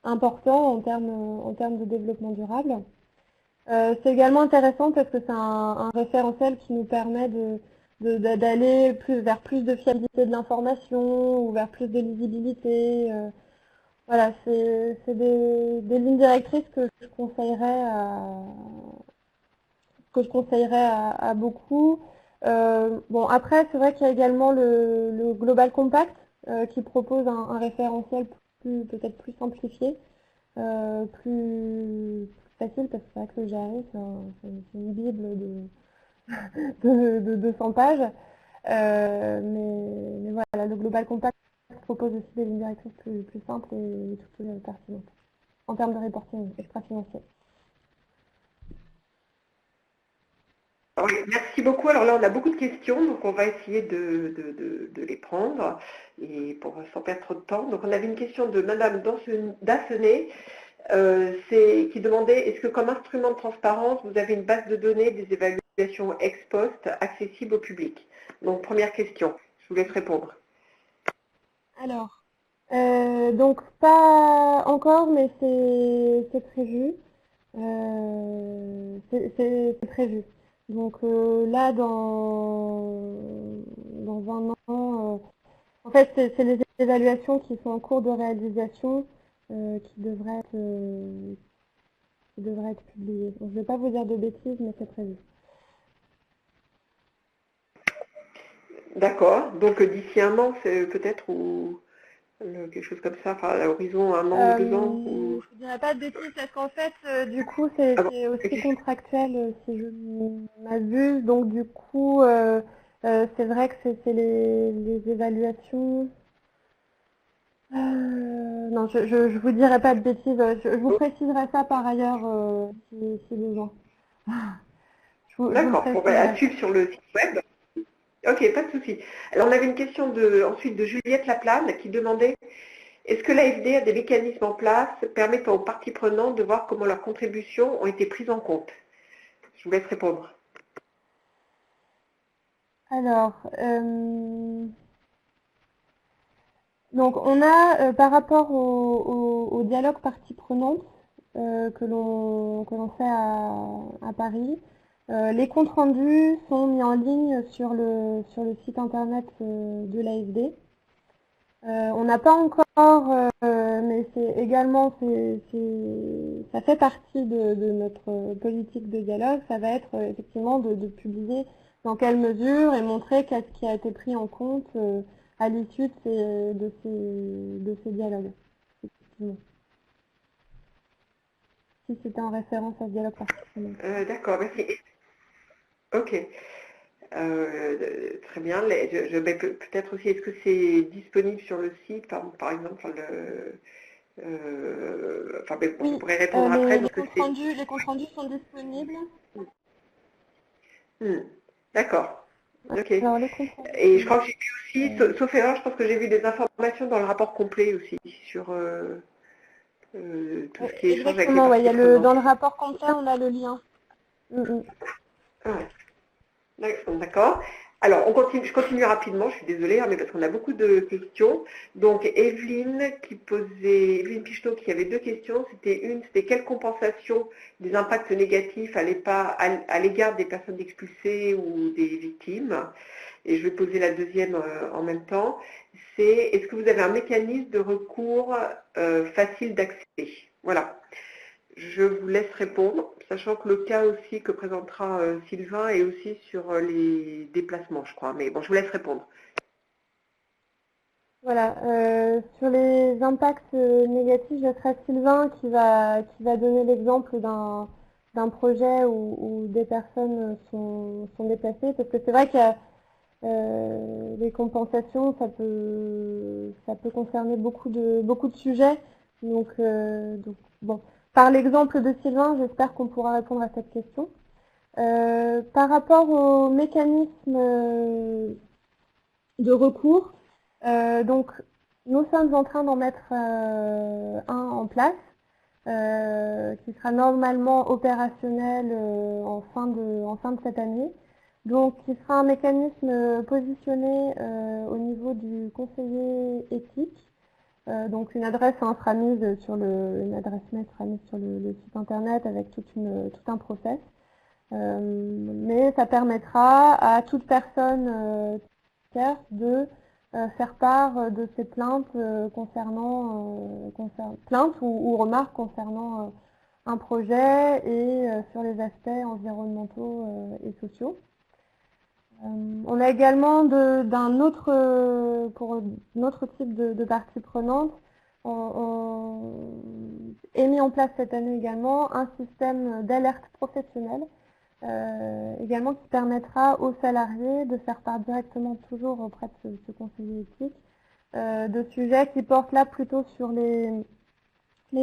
Speaker 1: important en termes de développement durable. C'est également intéressant parce que c'est un référentiel qui nous permet d'aller vers plus de fiabilité de l'information ou vers plus de lisibilité. Voilà, c'est des lignes directrices que je conseillerais à beaucoup. Bon, après, c'est vrai qu'il y a également le Global Compact qui propose un référentiel peut-être plus simplifié, plus facile, parce que c'est vrai que le GRI, c'est une bible de 200 pages. Mais voilà, le Global Compact propose aussi des lignes directrices plus simples et tout plus pertinentes en termes de reporting extra-financier.
Speaker 2: Oui, merci beaucoup. Alors là, on a beaucoup de questions, donc on va essayer de les prendre et sans perdre trop de temps. Donc on avait une question de Madame Dassenet qui demandait est-ce que comme instrument de transparence, vous avez une base de données des évaluations ex post accessible au public? Donc première question, je vous laisse répondre.
Speaker 1: Alors, donc pas encore, mais c'est prévu. C'est prévu. Donc là, dans un an, en fait, c'est les évaluations qui sont en cours de réalisation qui devraient être publiées. Donc, je ne vais pas vous dire de bêtises, mais c'est prévu.
Speaker 2: D'accord. Donc d'ici un an, c'est peut-être ou quelque chose comme ça, enfin à l'horizon un an ou 2 ans ou...
Speaker 1: Je ne dirais pas de bêtises parce qu'en fait, du coup, c'est aussi contractuel si je m'abuse. Donc du coup, c'est vrai que c'est les évaluations. Non, je vous dirai pas de bêtises. Je vous préciserai ça par ailleurs si besoin.
Speaker 2: D'accord. On va suivre sur le site web. Ok, pas de souci. Alors on avait une question ensuite de Juliette Laplane qui demandait est-ce que l'AFD a des mécanismes en place permettant aux parties prenantes de voir comment leurs contributions ont été prises en compte? Je vous laisse répondre.
Speaker 1: Alors, donc on a par rapport au dialogue parties prenantes que l'on fait à Paris, les comptes rendus sont mis en ligne sur le site internet de l'AFD. On n'a pas encore, mais ça fait partie de notre politique de dialogue, ça va être effectivement de publier dans quelle mesure et montrer qu'est-ce qui a été pris en compte à l'issue de ces dialogues. Effectivement. Si c'était en référence à ce dialogue particulier.
Speaker 2: D'accord, merci. Ok. Très bien. Peut-être aussi, est-ce que c'est disponible sur le site, par exemple,
Speaker 1: oui,
Speaker 2: vous pourrez répondre après.
Speaker 1: Les comptes rendus sont disponibles.
Speaker 2: D'accord. Ok.
Speaker 1: Alors,
Speaker 2: et je crois que j'ai vu aussi, sauf erreur, je pense que j'ai vu des informations dans le rapport complet aussi sur tout ce qui est échange avec les parties prenantes.
Speaker 1: Dans le rapport complet, on a le lien.
Speaker 2: D'accord. Alors, je continue rapidement, je suis désolée, hein, mais parce qu'on a beaucoup de questions. Donc, Evelyne Picheneau qui avait deux questions. C'était quelle compensation des impacts négatifs à l'égard des personnes expulsées ou des victimes? Et je vais poser la deuxième en même temps. Est-ce que vous avez un mécanisme de recours facile d'accès? Voilà. Je vous laisse répondre, sachant que le cas aussi que présentera Sylvain est aussi sur les déplacements, je crois. Mais bon, je vous laisse répondre.
Speaker 1: Voilà, sur les impacts négatifs, je laisserai Sylvain qui va donner l'exemple d'un projet où des personnes sont déplacées, parce que c'est vrai que les compensations, ça peut concerner beaucoup de sujets. Donc bon, par l'exemple de Sylvain, j'espère qu'on pourra répondre à cette question. Par rapport au mécanisme de recours, donc nous sommes en train d'en mettre un en place qui sera normalement opérationnel en fin de cette année. Donc qui sera un mécanisme positionné au niveau du conseiller éthique. Donc une adresse sera mise une adresse mail sera mise sur le site internet avec tout un process. Mais ça permettra à toute personne tiers de faire part de ses plaintes plaintes ou remarques concernant un projet et sur les aspects environnementaux et sociaux. On a également pour un autre type de partie prenante, on est mis en place cette année également un système d'alerte professionnelle également qui permettra aux salariés de faire part directement toujours auprès de ce conseiller éthique de sujets qui portent là plutôt sur les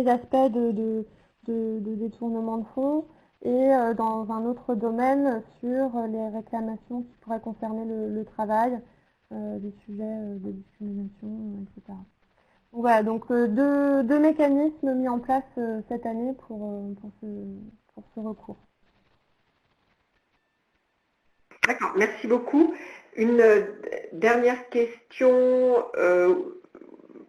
Speaker 1: aspects de détournement de fonds et dans un autre domaine sur les réclamations qui pourraient concerner le travail, des sujets de discrimination, etc. Donc voilà, donc deux mécanismes mis en place cette année pour ce recours.
Speaker 2: D'accord, merci beaucoup. Une dernière question,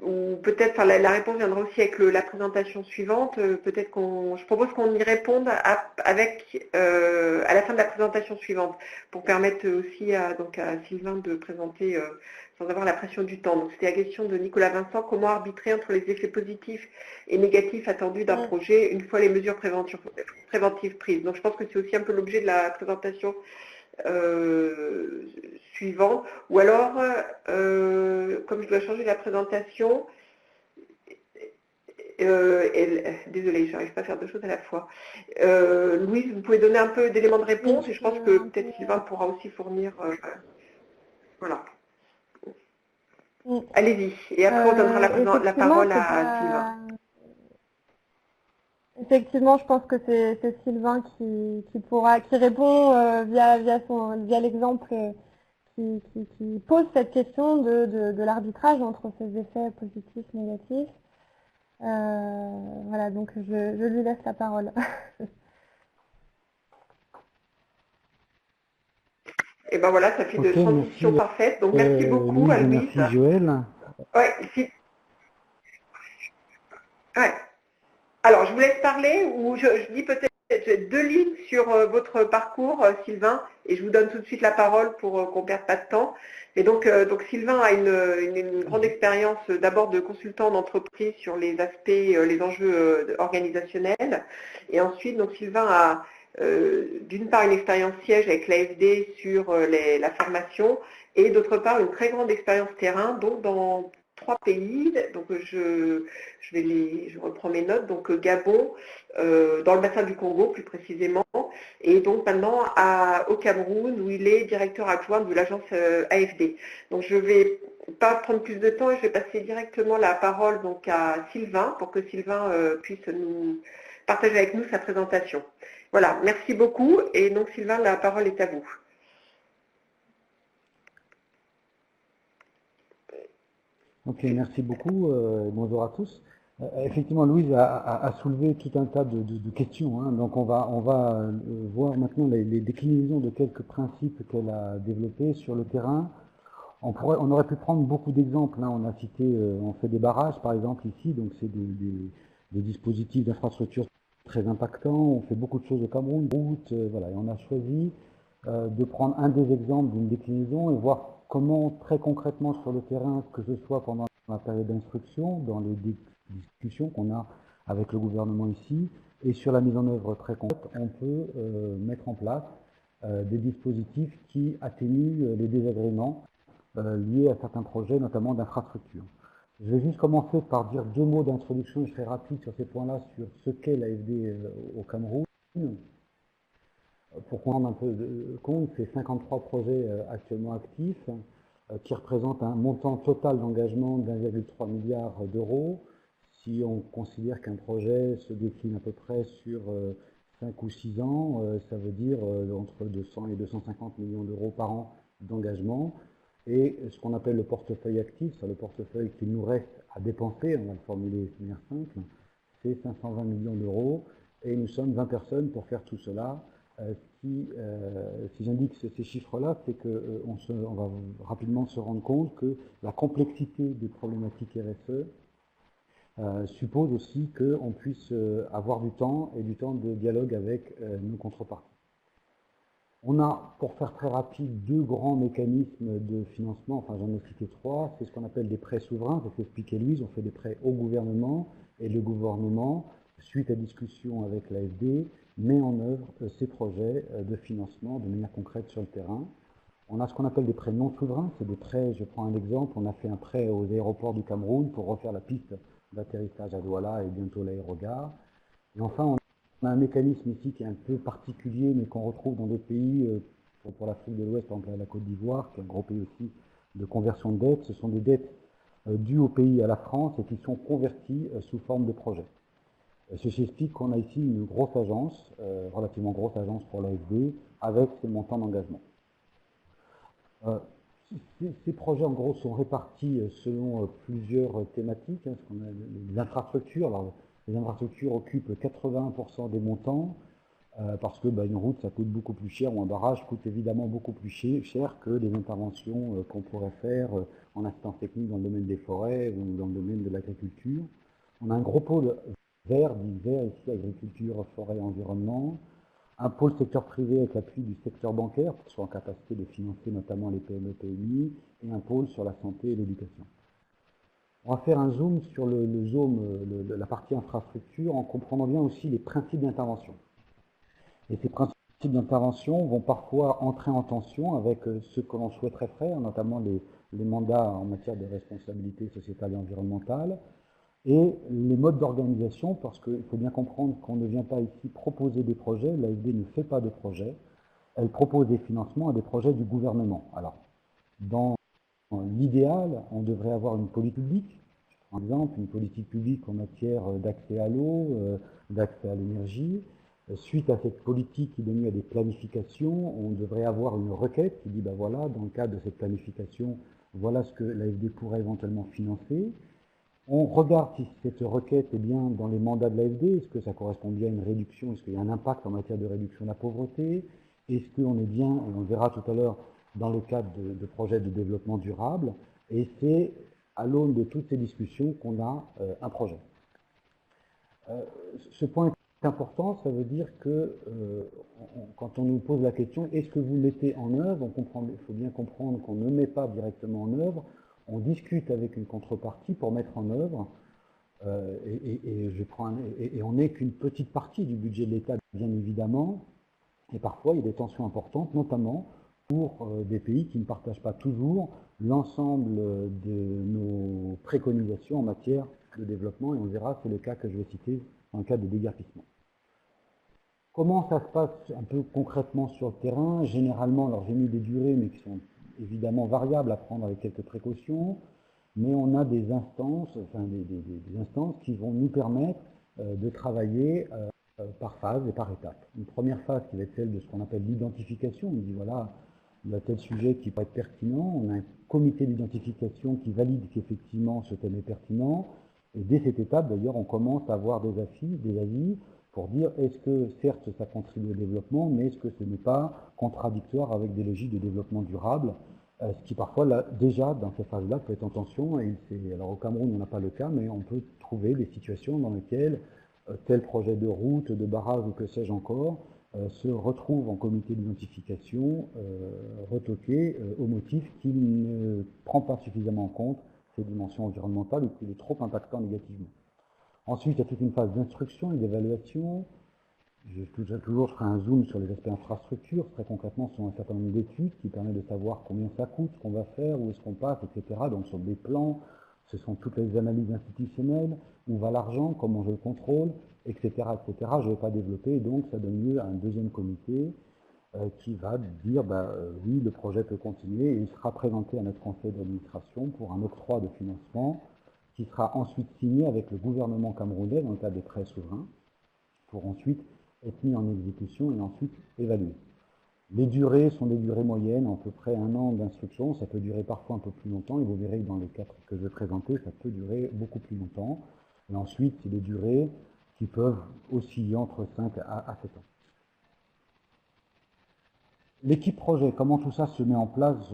Speaker 2: ou peut-être la réponse viendra aussi avec la présentation suivante. Je propose qu'on y réponde à la fin de la présentation suivante, pour permettre aussi à Sylvain de présenter sans avoir la pression du temps. Donc c'était la question de Nicolas Vincent: comment arbitrer entre les effets positifs et négatifs attendus d'un projet une fois les mesures préventives prises. Donc je pense que c'est aussi un peu l'objet de la présentation suivante, ou alors comme je dois changer la présentation, désolée, je n'arrive pas à faire deux choses à la fois. Louise, vous pouvez donner un peu d'éléments de réponse, et je pense que peut-être Sylvain pourra aussi fournir. Voilà. Allez-y, et après on donnera la parole à Sylvain.
Speaker 1: Effectivement, je pense que c'est Sylvain qui répond via l'exemple qui pose cette question de l'arbitrage entre ces effets positifs et négatifs. Voilà, donc je lui laisse la parole.
Speaker 2: Et ben voilà, ça fait de transition parfaite. Donc merci beaucoup à Louise.
Speaker 3: Merci Joël.
Speaker 2: Ouais, ouais. Alors, je vous laisse parler, ou je dis peut-être deux lignes sur votre parcours, Sylvain, et je vous donne tout de suite la parole pour qu'on ne perde pas de temps. Et donc Sylvain a une grande expérience d'abord de consultant d'entreprise sur les aspects, les enjeux organisationnels. Et ensuite, donc Sylvain a d'une part une expérience siège avec l'AFD sur la formation, et d'autre part une très grande expérience terrain, donc dans 3 pays. Donc je reprends mes notes. Donc Gabon, dans le bassin du Congo plus précisément, et donc maintenant au Cameroun, où il est directeur adjoint de l'agence AFD. Donc je ne vais pas prendre plus de temps et je vais passer directement la parole donc à Sylvain, pour que Sylvain puisse nous partager avec nous sa présentation. Voilà, merci beaucoup. Et donc Sylvain, la parole est à vous.
Speaker 3: Ok, merci beaucoup. Bonjour à tous. Effectivement, Louise a soulevé tout un tas de questions, hein. Donc on va voir maintenant les déclinaisons de quelques principes qu'elle a développés sur le terrain. On aurait pu prendre beaucoup d'exemples, hein. On a cité, on fait des barrages par exemple ici, donc c'est des dispositifs d'infrastructure très impactants. On fait beaucoup de choses au Cameroun, routes, voilà. Et on a choisi de prendre un des exemples d'une déclinaison et voir comment très concrètement sur le terrain, que ce soit pendant la période d'instruction, dans les discussions qu'on a avec le gouvernement ici, et sur la mise en œuvre très concrète, on peut mettre en place des dispositifs qui atténuent les désagréments liés à certains projets, notamment d'infrastructure. Je vais juste commencer par dire deux mots d'introduction, je serai rapide sur ces points-là, sur ce qu'est l'AFD au Cameroun. Pour prendre un peu de compte, c'est 53 projets actuellement actifs, qui représentent un montant total d'engagement d'1,3 milliard d'euros. Si on considère qu'un projet se décline à peu près sur 5 ou 6 ans, ça veut dire entre 200 et 250 millions d'euros par an d'engagement. Et ce qu'on appelle le portefeuille actif, c'est le portefeuille qu'il nous reste à dépenser, on va le formuler de manière simple, c'est 520 millions d'euros. Et nous sommes 20 personnes pour faire tout cela. Si j'indique ces chiffres-là, c'est qu'on va rapidement se rendre compte que la complexité des problématiques RSE suppose aussi qu'on puisse avoir du temps et du temps de dialogue avec nos contreparties. On a, pour faire très rapide, deux grands mécanismes de financement, enfin j'en ai cité trois, c'est ce qu'on appelle des prêts souverains, ça s'expliquait Louise, on fait des prêts au gouvernement, et le gouvernement, suite à discussion avec l'AFD, met en œuvre ces projets de financement de manière concrète sur le terrain. On a ce qu'on appelle des prêts non souverains, c'est des prêts, je prends un exemple, on a fait un prêt aux aéroports du Cameroun pour refaire la piste d'atterrissage à Douala et bientôt l'aérogare. Et enfin, on a un mécanisme ici qui est un peu particulier, mais qu'on retrouve dans d'autres pays, pour l'Afrique de l'Ouest, par exemple la Côte d'Ivoire, qui est un gros pays aussi de conversion de dettes. Ce sont des dettes dues au pays, à la France, et qui sont converties sous forme de projets. Ceci explique qu'on a ici une grosse agence, relativement grosse agence pour l'AFD, avec ses montants d'engagement. Ces projets, en gros, sont répartis selon plusieurs thématiques, hein, ce qu'on a les infrastructures. Alors, les infrastructures occupent 80% des montants, parce que une route, ça coûte beaucoup plus cher, ou un barrage coûte évidemment beaucoup plus cher que les interventions qu'on pourrait faire en assistance technique dans le domaine des forêts ou dans le domaine de l'agriculture. On a un gros pôle vert, dit vert ici, agriculture, forêt, environnement. Un pôle secteur privé avec l'appui du secteur bancaire, pour qu'ils soient en capacité de financer notamment les PME, PMI, et un pôle sur la santé et l'éducation. On va faire un zoom sur la partie infrastructure, en comprenant bien aussi les principes d'intervention. Et ces principes d'intervention vont parfois entrer en tension avec ce que l'on souhaiterait faire, notamment les mandats en matière de responsabilité sociétale et environnementale, et les modes d'organisation, parce qu'il faut bien comprendre qu'on ne vient pas ici proposer des projets, l'AFD ne fait pas de projets, elle propose des financements à des projets du gouvernement. Alors, dans l'idéal, on devrait avoir une politique publique, par exemple, une politique publique en matière d'accès à l'eau, d'accès à l'énergie. Suite à cette politique qui donne lieu à des planifications, on devrait avoir une requête qui dit, voilà, dans le cadre de cette planification, voilà ce que l'AFD pourrait éventuellement financer. On regarde si cette requête est bien dans les mandats de l'AFD, est-ce que ça correspond bien à une réduction, est-ce qu'il y a un impact en matière de réduction de la pauvreté, est-ce qu'on est bien, et on le verra tout à l'heure, dans le cadre de projets de développement durable, et c'est à l'aune de toutes ces discussions qu'on a un projet. Ce point est important, ça veut dire que quand on nous pose la question, est-ce que vous mettez en œuvre, il faut bien comprendre qu'on ne met pas directement en œuvre, on discute avec une contrepartie pour mettre en œuvre, et on n'est qu'une petite partie du budget de l'État, bien évidemment, et parfois il y a des tensions importantes, notamment pour des pays qui ne partagent pas toujours l'ensemble de nos préconisations en matière de développement, et on verra, c'est le cas que je vais citer dans le cas de déguerpissement. Comment ça se passe un peu concrètement sur le terrain? Généralement, alors j'ai mis des durées, mais qui sont évidemment variables à prendre avec quelques précautions, mais on a des instances, des instances qui vont nous permettre de travailler par phase et par étape. Une première phase qui va être celle de ce qu'on appelle l'identification. On dit voilà, il y a tel sujet qui peut être pertinent. On a un comité d'identification qui valide qu'effectivement ce thème est pertinent. Et dès cette étape, d'ailleurs, on commence à avoir des avis pour dire est-ce que, certes, ça contribue au développement, mais est-ce que ce n'est pas contradictoire avec des logiques de développement durable, ce qui parfois, là, déjà, dans ces phases-là, peut être en tension. Et alors au Cameroun, on n'a pas le cas, mais on peut trouver des situations dans lesquelles tel projet de route, de barrage ou que sais-je encore, se retrouve en comité d'identification retoqué au motif qu'il ne prend pas suffisamment en compte ces dimensions environnementales ou qu'il est trop impactant négativement. Ensuite, il y a toute une phase d'instruction et d'évaluation. Je ferai un zoom sur les aspects infrastructures. Très concrètement, ce sont un certain nombre d'études qui permettent de savoir combien ça coûte, ce qu'on va faire, où est-ce qu'on passe, etc. Donc, ce sont des plans, ce sont toutes les analyses institutionnelles, où va l'argent, comment je le contrôle, etc., etc. Je ne vais pas développer, et donc ça donne lieu à un deuxième comité qui va dire, oui, le projet peut continuer, et il sera présenté à notre conseil d'administration pour un octroi de financement qui sera ensuite signé avec le gouvernement camerounais dans le cadre des prêts souverains, pour ensuite être mis en exécution et ensuite évalué. Les durées sont des durées moyennes, à peu près 1 an d'instruction, ça peut durer parfois un peu plus longtemps, et vous verrez que dans les 4 que je vais présenter, ça peut durer beaucoup plus longtemps. Et ensuite, c'est des durées qui peuvent osciller entre 5 à 7 ans. L'équipe projet, comment tout ça se met en place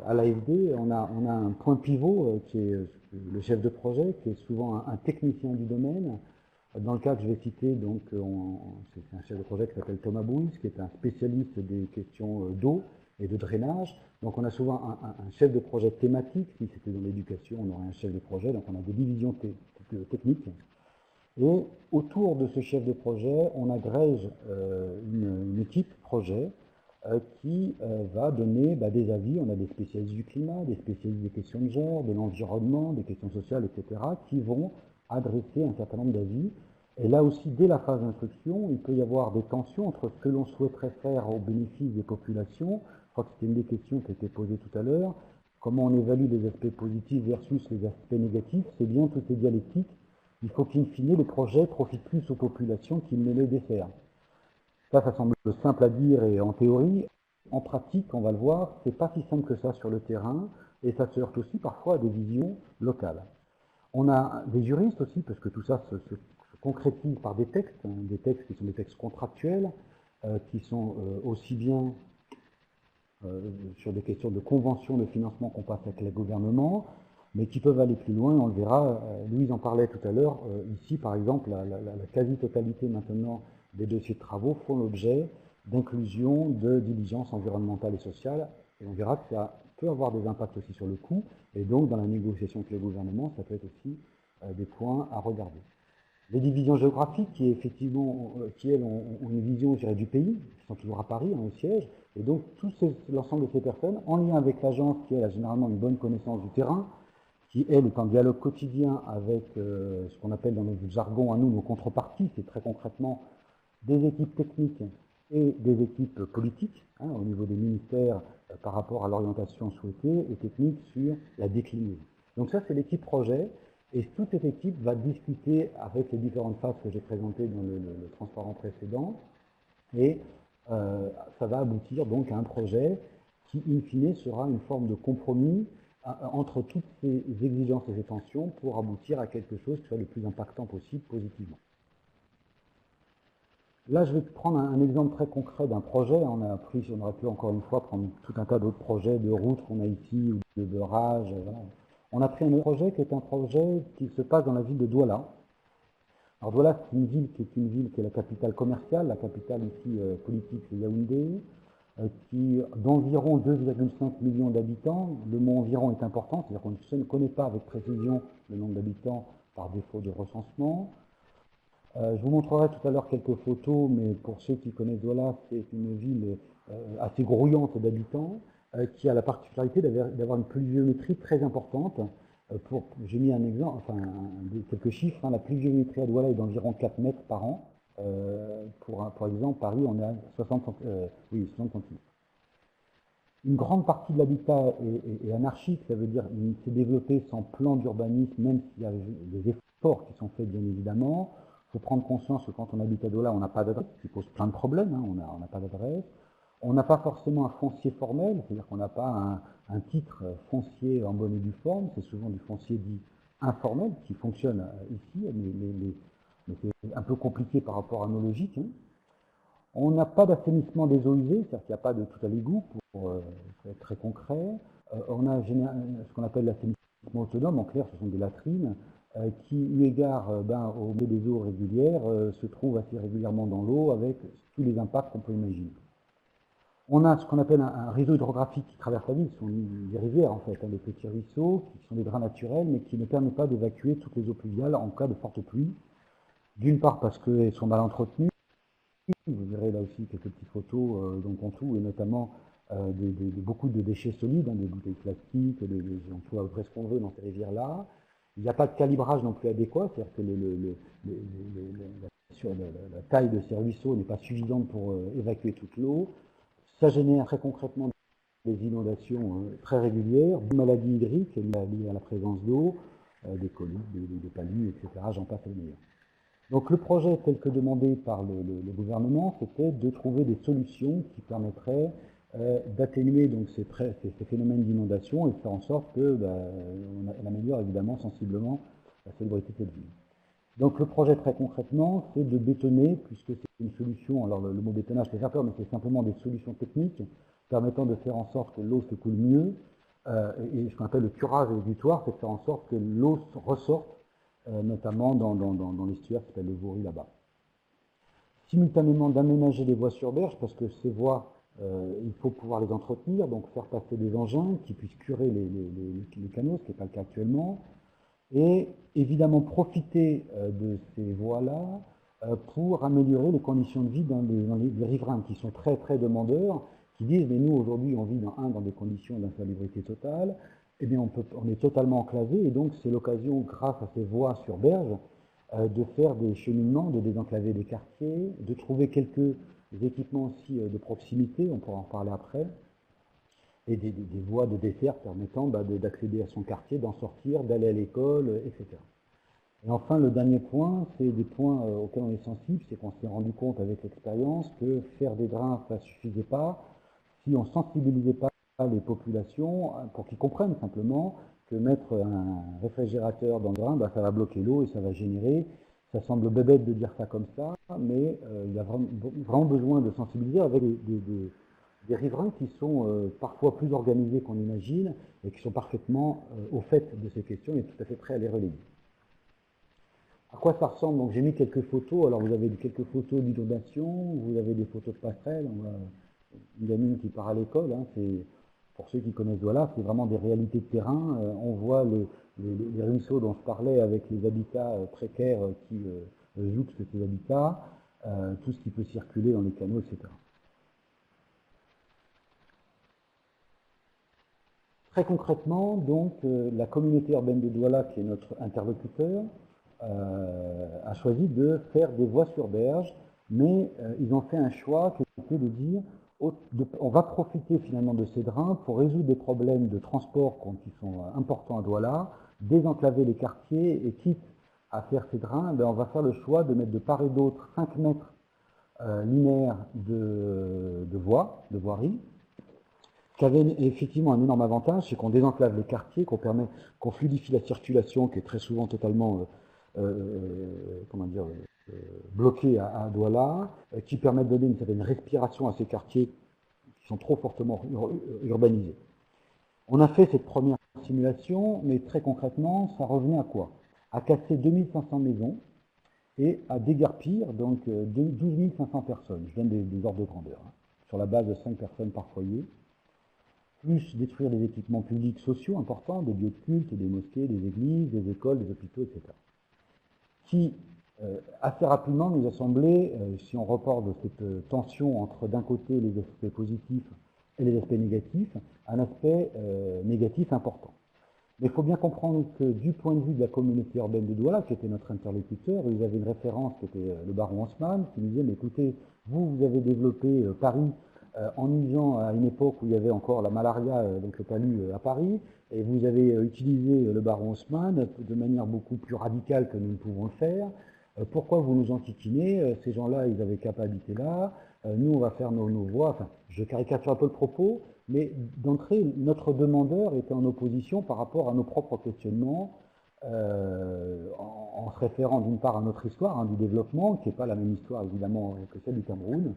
Speaker 3: à l'AFD? On a un point pivot qui est le chef de projet, qui est souvent un technicien du domaine. Dans le cas que je vais citer, donc, c'est un chef de projet qui s'appelle Thomas Bouis, qui est un spécialiste des questions d'eau et de drainage. Donc on a souvent un chef de projet thématique. Si c'était dans l'éducation, on aurait un chef de projet. Donc on a des divisions techniques. Et autour de ce chef de projet, on agrège une équipe projet qui va donner des avis. On a des spécialistes du climat, des spécialistes des questions de genre, de l'environnement, des questions sociales, etc., qui vont adresser un certain nombre d'avis. Et là aussi, dès la phase d'instruction, il peut y avoir des tensions entre ce que l'on souhaiterait faire au bénéfice des populations. Je crois que c'était une des questions qui a été posée tout à l'heure. Comment on évalue les aspects positifs versus les aspects négatifs? C'est bien toutes ces dialectiques. Il faut qu'in fine, les projets profitent plus aux populations qu'ils ne les desservent. Ça semble simple à dire et en théorie. En pratique, on va le voir, c'est pas si simple que ça sur le terrain, et ça se heurte aussi parfois à des visions locales. On a des juristes aussi, parce que tout ça se concrétise par des textes qui sont des textes contractuels, qui sont aussi bien sur des questions de convention de financement qu'on passe avec les gouvernements, mais qui peuvent aller plus loin, on le verra. Louise en parlait tout à l'heure. Ici, par exemple, la quasi-totalité maintenant des dossiers de travaux font l'objet d'inclusion de diligence environnementale et sociale, et on verra que ça peut avoir des impacts aussi sur le coût, et donc dans la négociation avec le gouvernement, ça peut être aussi des points à regarder. Les divisions géographiques qui effectivement, qui elles ont une vision, je dirais, du pays, qui sont toujours à Paris, au siège, et donc l'ensemble de ces personnes, en lien avec l'agence qui elle a généralement une bonne connaissance du terrain, qui elle est en dialogue quotidien avec ce qu'on appelle dans notre jargon à nous nos contreparties, c'est très concrètement des équipes techniques et des équipes politiques, au niveau des ministères par rapport à l'orientation souhaitée, et technique sur la déclinaison. Donc ça, c'est l'équipe projet, et toute cette équipe va discuter avec les différentes phases que j'ai présentées dans le transparent précédent, et ça va aboutir donc à un projet qui, in fine, sera une forme de compromis entre toutes ces exigences et ces tensions pour aboutir à quelque chose qui soit le plus impactant possible positivement. Là, je vais prendre un exemple très concret d'un projet. On aurait pu encore une fois prendre tout un tas d'autres projets de routes qu'on a ici, ou de barrages. Voilà. On a pris un autre projet qui est un projet qui se passe dans la ville de Douala. Alors Douala, c'est une ville qui est la capitale commerciale, la capitale ici politique, c'est Yaoundé, qui d'environ 2,5 millions d'habitants. Le mot environ est important, c'est-à-dire qu'on ne connaît pas avec précision le nombre d'habitants par défaut de recensement. Je vous montrerai tout à l'heure quelques photos, mais pour ceux qui connaissent Douala, c'est une ville assez grouillante d'habitants, qui a la particularité d'avoir une pluviométrie très importante. J'ai mis un exemple, quelques chiffres. La pluviométrie à Douala est d'environ 4 mètres par an. Par exemple, Paris, on est à 60 cm. Une grande partie de l'habitat est anarchique, ça veut dire qu'il s'est développé sans plan d'urbanisme, même s'il y a des efforts qui sont faits, bien évidemment. Il faut prendre conscience que quand on habite à Douala, on n'a pas d'adresse, ce qui pose plein de problèmes, on n'a pas d'adresse. On n'a pas forcément un foncier formel, c'est-à-dire qu'on n'a pas un titre foncier en bonne et due forme, c'est souvent du foncier dit informel qui fonctionne ici, mais c'est un peu compliqué par rapport à nos logiques. Hein. On n'a pas d'assainissement des eaux usées, c'est-à-dire qu'il n'y a pas de tout à l'égout, pour être très concret. On a ce qu'on appelle l'assainissement autonome, en clair ce sont des latrines, qui, eu égard au milieu des eaux régulières, se trouvent assez régulièrement dans l'eau avec tous les impacts qu'on peut imaginer. On a ce qu'on appelle un réseau hydrographique qui traverse la ville, ce sont des rivières en fait, des petits ruisseaux qui sont des drains naturels, mais qui ne permettent pas d'évacuer toutes les eaux pluviales en cas de forte pluie. D'une part parce qu'elles sont mal entretenues, vous verrez là aussi quelques petites photos dans Pontoux, et notamment beaucoup de déchets solides, des bouteilles plastiques, on peut avoir ce qu'on veut dans ces rivières-là. Il n'y a pas de calibrage non plus adéquat, c'est-à-dire que la taille de ces ruisseaux n'est pas suffisante pour évacuer toute l'eau. Ça génère très concrètement des inondations très régulières, des maladies hydriques liées à la présence d'eau, des coliques, des paludismes, etc. J'en passe les meilleurs. Donc le projet tel que demandé par le gouvernement, c'était de trouver des solutions qui permettraient d'atténuer donc ces phénomènes d'inondation et de faire en sorte qu'on améliore évidemment sensiblement la salubrité de cette ville. Donc le projet très concrètement, c'est de bétonner, puisque c'est une solution, alors le mot bétonnage fait faire peur, mais c'est simplement des solutions techniques permettant de faire en sorte que l'eau s'écoule mieux, et ce qu'on appelle le curage exutoire, c'est de faire en sorte que l'eau ressorte, notamment dans l'estuaire qui s'appelle le Vaury là-bas. Simultanément d'aménager les voies sur berge, parce que ces voies, il faut pouvoir les entretenir, donc faire passer des engins qui puissent curer les canaux, ce qui n'est pas le cas actuellement, et évidemment profiter de ces voies-là pour améliorer les conditions de vie dans les riverains qui sont très très demandeurs, qui disent mais nous aujourd'hui on vit dans des conditions d'insalubrité totale, eh bien on est totalement enclavé et donc c'est l'occasion grâce à ces voies sur berge de faire des cheminements, de désenclaver des quartiers, de trouver quelques équipements aussi de proximité, on pourra en parler après, et des voies de dessert permettant d'accéder à son quartier, d'en sortir, d'aller à l'école, etc. Et enfin, le dernier point, c'est des points auxquels on est sensible, c'est qu'on s'est rendu compte avec l'expérience que faire des drains, ça ne suffisait pas, si on ne sensibilisait pas les populations pour qu'ils comprennent simplement que mettre un réfrigérateur dans le drain, ça va bloquer l'eau et ça va générer, ça semble bébête de dire ça comme ça, mais il y a vraiment besoin de sensibiliser avec des riverains qui sont parfois plus organisés qu'on imagine et qui sont parfaitement au fait de ces questions et tout à fait prêts à les relayer. À quoi ça ressemble? Donc j'ai mis quelques photos. Alors vous avez quelques photos d'inondation, vous avez des photos de passerelles. Une gamine qui part à l'école, hein, pour ceux qui connaissent Douala, c'est vraiment des réalités de terrain. On voit les ruisseaux dont je parlais avec les habitats précaires qui jouxtent ces habitats, tout ce qui peut circuler dans les canaux, etc. Très concrètement, donc, la communauté urbaine de Douala, qui est notre interlocuteur, a choisi de faire des voies sur berge, mais ils ont fait un choix qui était de dire on va profiter finalement de ces drains pour résoudre des problèmes de transport qui sont importants à Douala, désenclaver les quartiers et quitte à faire ces drains, on va faire le choix de mettre de part et d'autre 5 mètres linéaires de voirie, qui avait effectivement un énorme avantage, c'est qu'on désenclave les quartiers, qu'on fluidifie la circulation qui est très souvent totalement bloqués à Douala, qui permettent de donner une certaine respiration à ces quartiers qui sont trop fortement urbanisés. On a fait cette première simulation, mais très concrètement, ça revenait à quoi? À casser 2500 maisons et à déguerpir donc 12 500 personnes. Je donne des ordres de grandeur, hein, sur la base de 5 personnes par foyer, plus détruire des équipements publics sociaux importants, des lieux de culte, des mosquées, des églises, des écoles, des hôpitaux, etc. Qui, assez rapidement, nous a semblé, si on reporte cette tension entre d'un côté les aspects positifs et les aspects négatifs, un aspect négatif important. Mais il faut bien comprendre que du point de vue de la communauté urbaine de Douala, qui était notre interlocuteur, ils avaient une référence qui était le baron Haussmann, qui nous disait, mais écoutez, vous avez développé Paris en usant à une époque où il y avait encore la malaria, donc le palu à Paris, et vous avez utilisé le baron Haussmann de manière beaucoup plus radicale que nous ne pouvons le faire. Pourquoi vous nous enquiquinez? Ces gens-là, ils avaient qu'à pas habiter là. Nous, on va faire nos voies. Enfin, je caricature un peu le propos, mais d'entrée, notre demandeur était en opposition par rapport à nos propres questionnements en se référant d'une part à notre histoire du développement, qui n'est pas la même histoire évidemment que celle du Cameroun.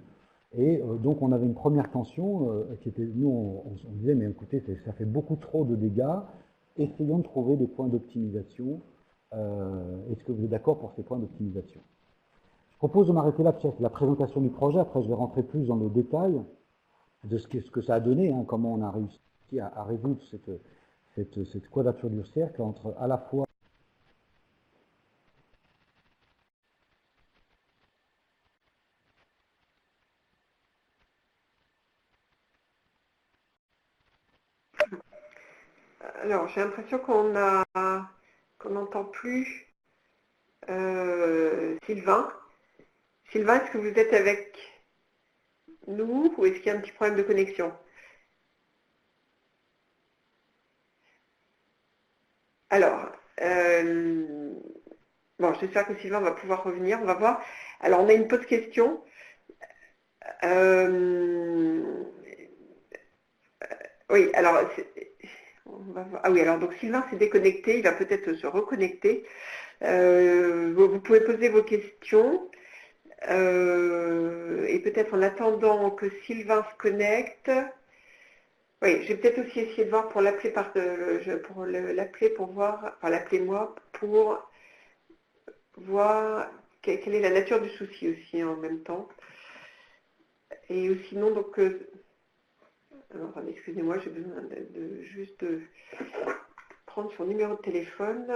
Speaker 3: Et donc on avait une première tension qui était, nous on disait, mais écoutez, ça fait beaucoup trop de dégâts, essayons de trouver des points d'optimisation. Est-ce que vous êtes d'accord pour ces points d'optimisation? Je propose de m'arrêter là, parce que c'est la présentation du projet. Après, je vais rentrer plus dans le détail de ce que ça a donné, comment on a réussi à résoudre cette quadrature du cercle entre à la fois
Speaker 2: Alors, j'ai l'impression qu'on n'entend plus Sylvain. Sylvain, est-ce que vous êtes avec nous ou est-ce qu'il y a un petit problème de connexion? Alors, bon, j'espère que Sylvain va pouvoir revenir. On va voir. Alors, on a une pause question. Oui, alors, ah oui, alors donc Sylvain s'est déconnecté, il va peut-être se reconnecter. Vous pouvez poser vos questions. Et peut-être en attendant que Sylvain se connecte. Oui, je vais peut-être aussi essayer de voir pour l'appeler l'appeler pour voir, enfin l'appeler moi pour voir quelle est la nature du souci aussi en même temps. Et sinon donc alors attendez, excusez-moi, j'ai besoin de juste prendre son numéro de téléphone.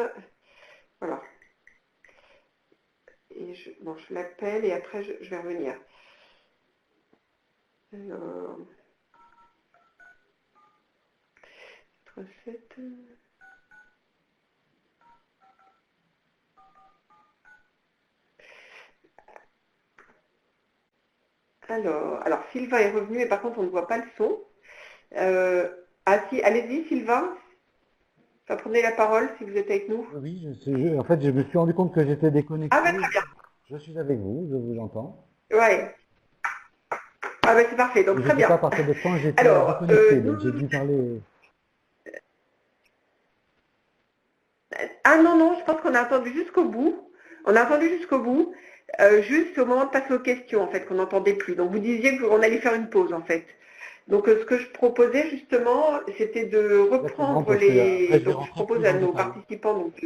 Speaker 2: Voilà. Et je l'appelle et après je vais revenir. Alors, 7. Alors Sylvain est revenu, mais par contre on ne voit pas le son. Ah si, allez-y Sylvain, prenez la parole si vous êtes avec nous.
Speaker 3: Oui, en fait, je me suis rendu compte que j'étais déconnecté.
Speaker 2: Ah bah très bien.
Speaker 3: Je suis avec vous, je vous entends.
Speaker 2: Ouais. Ah bah c'est parfait, donc très bien.
Speaker 3: Je ne sais pas à partir de quand j'étais déconnecté, donc j'ai dû parler.
Speaker 2: Ah non, je pense qu'on a attendu jusqu'au bout. On a attendu jusqu'au bout, juste au moment de passer aux questions en fait, qu'on n'entendait plus. Donc vous disiez qu'on allait faire une pause en fait. Donc ce que je proposais justement, c'était de reprendre les. Donc je propose à nos participants donc.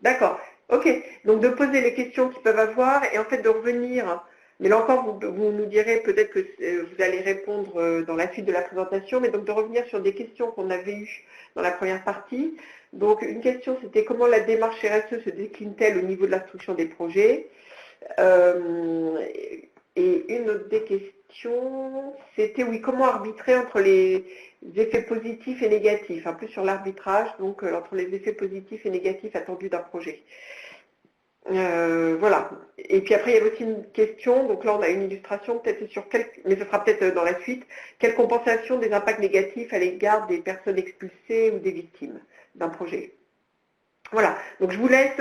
Speaker 2: D'accord, ok. Donc de poser les questions qu'ils peuvent avoir et en fait de revenir. Mais là encore, vous nous direz peut-être que vous allez répondre dans la suite de la présentation, mais donc de revenir sur des questions qu'on avait eues dans la première partie. Donc une question, c'était comment la démarche RSE se décline-t-elle au niveau de l'instruction des projets? Et une autre des questions, c'était oui, comment arbitrer entre les effets positifs et négatifs, un peu sur l'arbitrage, donc entre les effets positifs et négatifs attendus d'un projet. Voilà. Et puis après, il y avait aussi une question, donc là on a une illustration, peut-être sur mais ce sera peut-être dans la suite, quelle compensation des impacts négatifs à l'égard des personnes expulsées ou des victimes d'un projet. Voilà, donc je vous laisse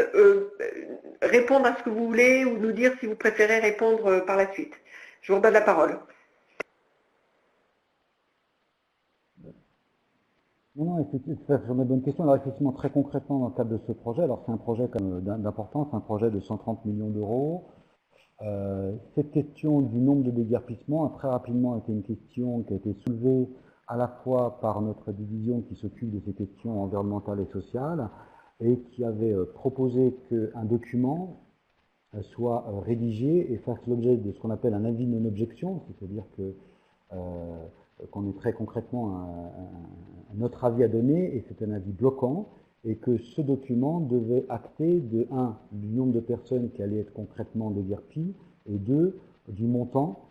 Speaker 2: répondre à ce que vous voulez ou nous dire si vous préférez répondre par la suite. Je vous redonne la parole.
Speaker 3: Non, c'est une bonne question. Alors effectivement, très concrètement, dans le cadre de ce projet, alors c'est un projet d'importance, un projet de 130 millions d'euros. Cette question du nombre de déguerpissements a très rapidement été une question qui a été soulevée à la fois par notre division qui s'occupe de ces questions environnementales et sociales et qui avait proposé qu'un document soit rédigé et fasse l'objet de ce qu'on appelle un avis de non-objection, c'est-à-dire qu'on ait très concrètement notre avis à donner et c'est un avis bloquant et que ce document devait acter de 1, du nombre de personnes qui allaient être concrètement déguerpies et 2, du montant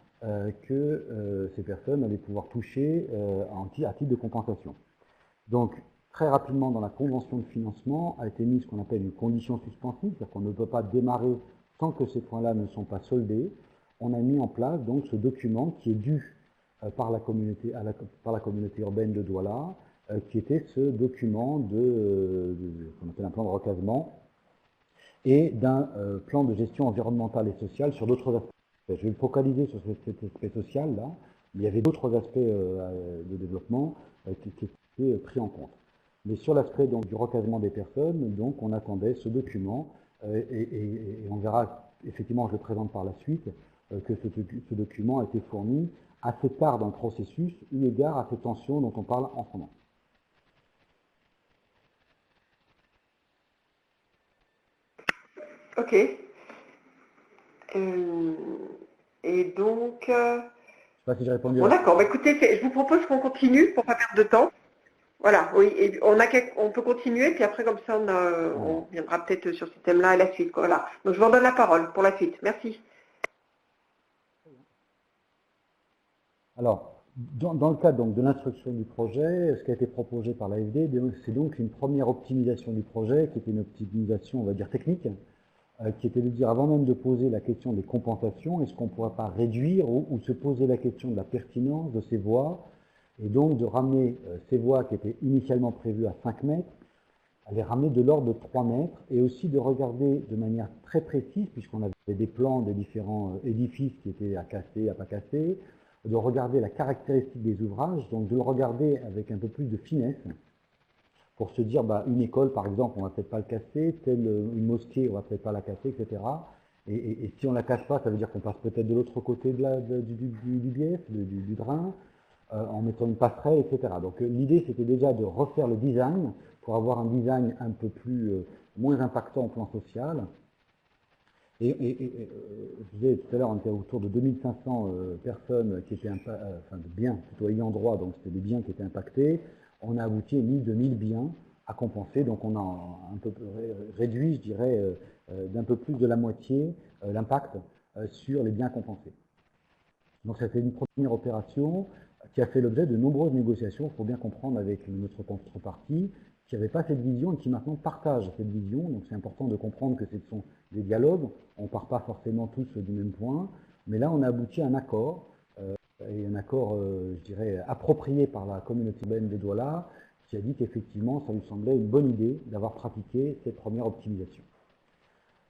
Speaker 3: que ces personnes allaient pouvoir toucher à titre de compensation. Donc, très rapidement, dans la convention de financement, a été mise ce qu'on appelle une condition suspensive, c'est-à-dire qu'on ne peut pas démarrer tant que ces points-là ne sont pas soldés. On a mis en place donc ce document qui est dû par la communauté urbaine de Douala, qui était ce document qu'on appelle un plan de recasement et d'un plan de gestion environnementale et sociale sur d'autres aspects. Je vais me focaliser sur cet aspect social là, mais il y avait d'autres aspects de développement qui étaient pris en compte. Mais sur l'aspect du recasement des personnes, donc on attendait ce document, et on verra, effectivement, je le présente par la suite, que ce document a été fourni assez tard dans le processus, eu égard à ces tensions dont on parle en ce moment.
Speaker 2: Ok. Et donc,
Speaker 3: Je ne sais pas si j'ai répondu
Speaker 2: bon
Speaker 3: à la
Speaker 2: d'accord, bah, écoutez, je vous propose qu'on continue pour pas perdre de temps. Voilà, oui, et on peut continuer, puis après comme ça on viendra peut-être sur ce thème-là à la suite. Voilà. Donc je vous redonne la parole pour la suite. Merci.
Speaker 3: Alors, dans le cadre donc, de l'instruction du projet, ce qui a été proposé par l'AFD, c'est donc une première optimisation du projet, qui était une optimisation, on va dire, technique, qui était de dire, avant même de poser la question des compensations, est-ce qu'on ne pourrait pas réduire ou se poser la question de la pertinence de ces voies, et donc de ramener ces voies qui étaient initialement prévues à 5 mètres, à les ramener de l'ordre de 3 mètres, et aussi de regarder de manière très précise, puisqu'on avait des plans des différents édifices qui étaient à casser, à pas casser, de regarder la caractéristique des ouvrages, donc de le regarder avec un peu plus de finesse, pour se dire, bah, une école, par exemple, on va peut-être pas le casser, une mosquée, on va peut-être pas la casser, etc. Et si on la casse pas, ça veut dire qu'on passe peut-être de l'autre côté du biais, du drain, en mettant une passerelle, etc. Donc l'idée, c'était déjà de refaire le design, pour avoir un design un peu plus, moins impactant au plan social. Je disais tout à l'heure, on était autour de 2500 personnes qui étaient, enfin de biens plutôt ayant droit, donc c'était des biens qui étaient impactés. On a abouti à 1000-2000 biens à compenser, donc on a un peu réduit, je dirais, d'un peu plus de la moitié l'impact sur les biens compensés. Donc c'était une première opération qui a fait l'objet de nombreuses négociations, il faut bien comprendre avec notre contrepartie, qui n'avait pas cette vision et qui maintenant partage cette vision. Donc c'est important de comprendre que ce sont des dialogues, on ne part pas forcément tous du même point, mais là on a abouti à un accord, et un accord, je dirais, approprié par la communauté urbaine de Douala, qui a dit qu'effectivement ça lui semblait une bonne idée d'avoir pratiqué cette première optimisation.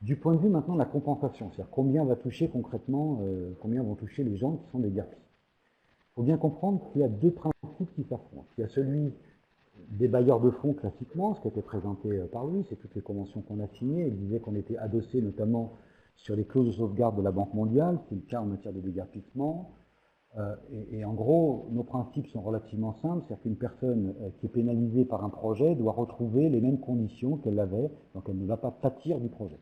Speaker 3: Du point de vue maintenant de la compensation, c'est-à-dire combien va toucher concrètement, combien vont toucher les gens qui sont des GAFI. Il faut bien comprendre qu'il y a deux principes qui s'affrontent. Il y a celui des bailleurs de fonds classiquement, ce qui a été présenté par lui, c'est toutes les conventions qu'on a signées. Il disait qu'on était adossé notamment sur les clauses de sauvegarde de la Banque mondiale, c'est le cas en matière de déguerpissement. Et en gros, nos principes sont relativement simples, c'est-à-dire qu'une personne qui est pénalisée par un projet doit retrouver les mêmes conditions qu'elle avait, donc elle ne va pas pâtir du projet.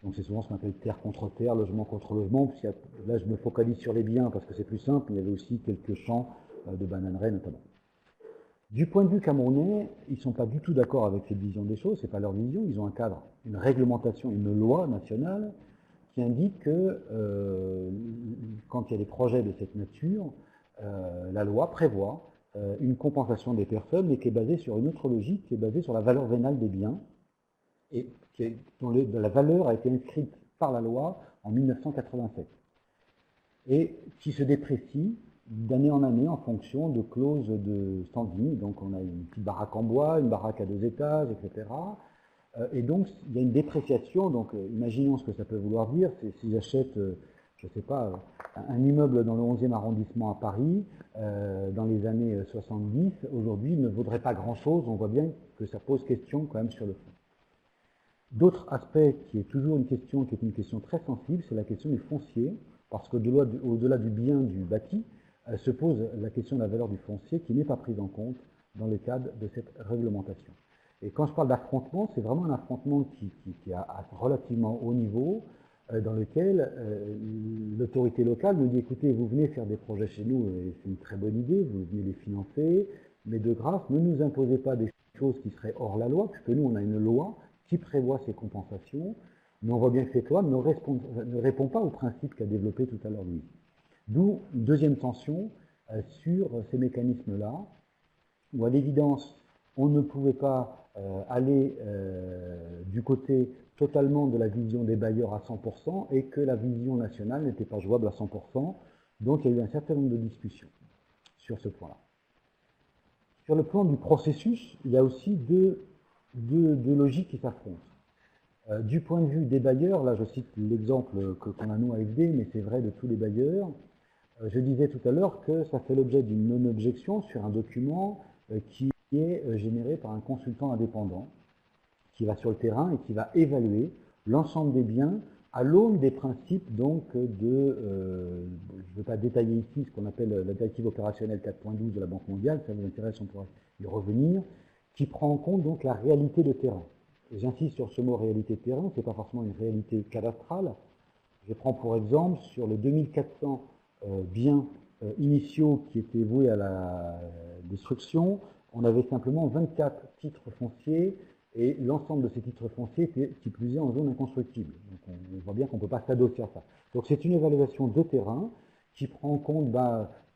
Speaker 3: Donc c'est souvent ce qu'on appelle terre contre terre, logement contre logement, puisque là je me focalise sur les biens parce que c'est plus simple, mais il y avait aussi quelques champs de bananeraies notamment. Du point de vue camerounais, ils ne sont pas du tout d'accord avec cette vision des choses, ce n'est pas leur vision, ils ont un cadre, une réglementation, une loi nationale qui indique que quand il y a des projets de cette nature, la loi prévoit une compensation des personnes, mais qui est basée sur une autre logique, qui est basée sur la valeur vénale des biens, et dont la valeur a été inscrite par la loi en 1987, et qui se déprécie d'année en année en fonction de clauses de standing. Donc on a une petite baraque en bois, une baraque à 2 étages, etc. Et donc il y a une dépréciation, donc imaginons ce que ça peut vouloir dire, c'est si j'achète, je ne sais pas, un immeuble dans le 11e arrondissement à Paris, dans les années 70, aujourd'hui il ne vaudrait pas grand-chose, on voit bien que ça pose question quand même sur le fond. D'autres aspects qui est toujours une question, qui est une question très sensible, c'est la question du foncier, parce qu'au-delà du bien du bâti, se pose la question de la valeur du foncier qui n'est pas prise en compte dans le cadre de cette réglementation. Et quand je parle d'affrontement, c'est vraiment un affrontement qui est à relativement haut niveau, dans lequel l'autorité locale nous dit, écoutez, vous venez faire des projets chez nous, et c'est une très bonne idée, vous venez les financer, mais de grâce, ne nous imposez pas des choses qui seraient hors la loi, puisque nous, on a une loi qui prévoit ces compensations, mais on voit bien que cette loi ne répond pas au principe qu'a développé tout à l'heure lui. D'où une deuxième tension sur ces mécanismes-là, où à l'évidence, on ne pouvait pas aller du côté totalement de la vision des bailleurs à 100% et que la vision nationale n'était pas jouable à 100%. Donc il y a eu un certain nombre de discussions sur ce point-là. Sur le plan du processus, il y a aussi deux logiques qui s'affrontent. Du point de vue des bailleurs, là je cite l'exemple qu'on a nous à AFD, mais c'est vrai de tous les bailleurs, je disais tout à l'heure que ça fait l'objet d'une non-objection sur un document qui est généré par un consultant indépendant qui va sur le terrain et qui va évaluer l'ensemble des biens à l'aune des principes donc je ne veux pas détailler ici ce qu'on appelle la directive opérationnelle 4.12 de la Banque mondiale, ça vous intéresse, on pourra y revenir, qui prend en compte donc la réalité de terrain. Et j'insiste sur ce mot réalité de terrain, ce n'est pas forcément une réalité cadastrale. Je prends pour exemple sur les 2400 biens initiaux qui étaient voués à la destruction, on avait simplement 24 titres fonciers et l'ensemble de ces titres fonciers était, qui plus est, en zone inconstructible. Donc on voit bien qu'on ne peut pas s'adosser à ça. Donc c'est une évaluation de terrain qui prend en compte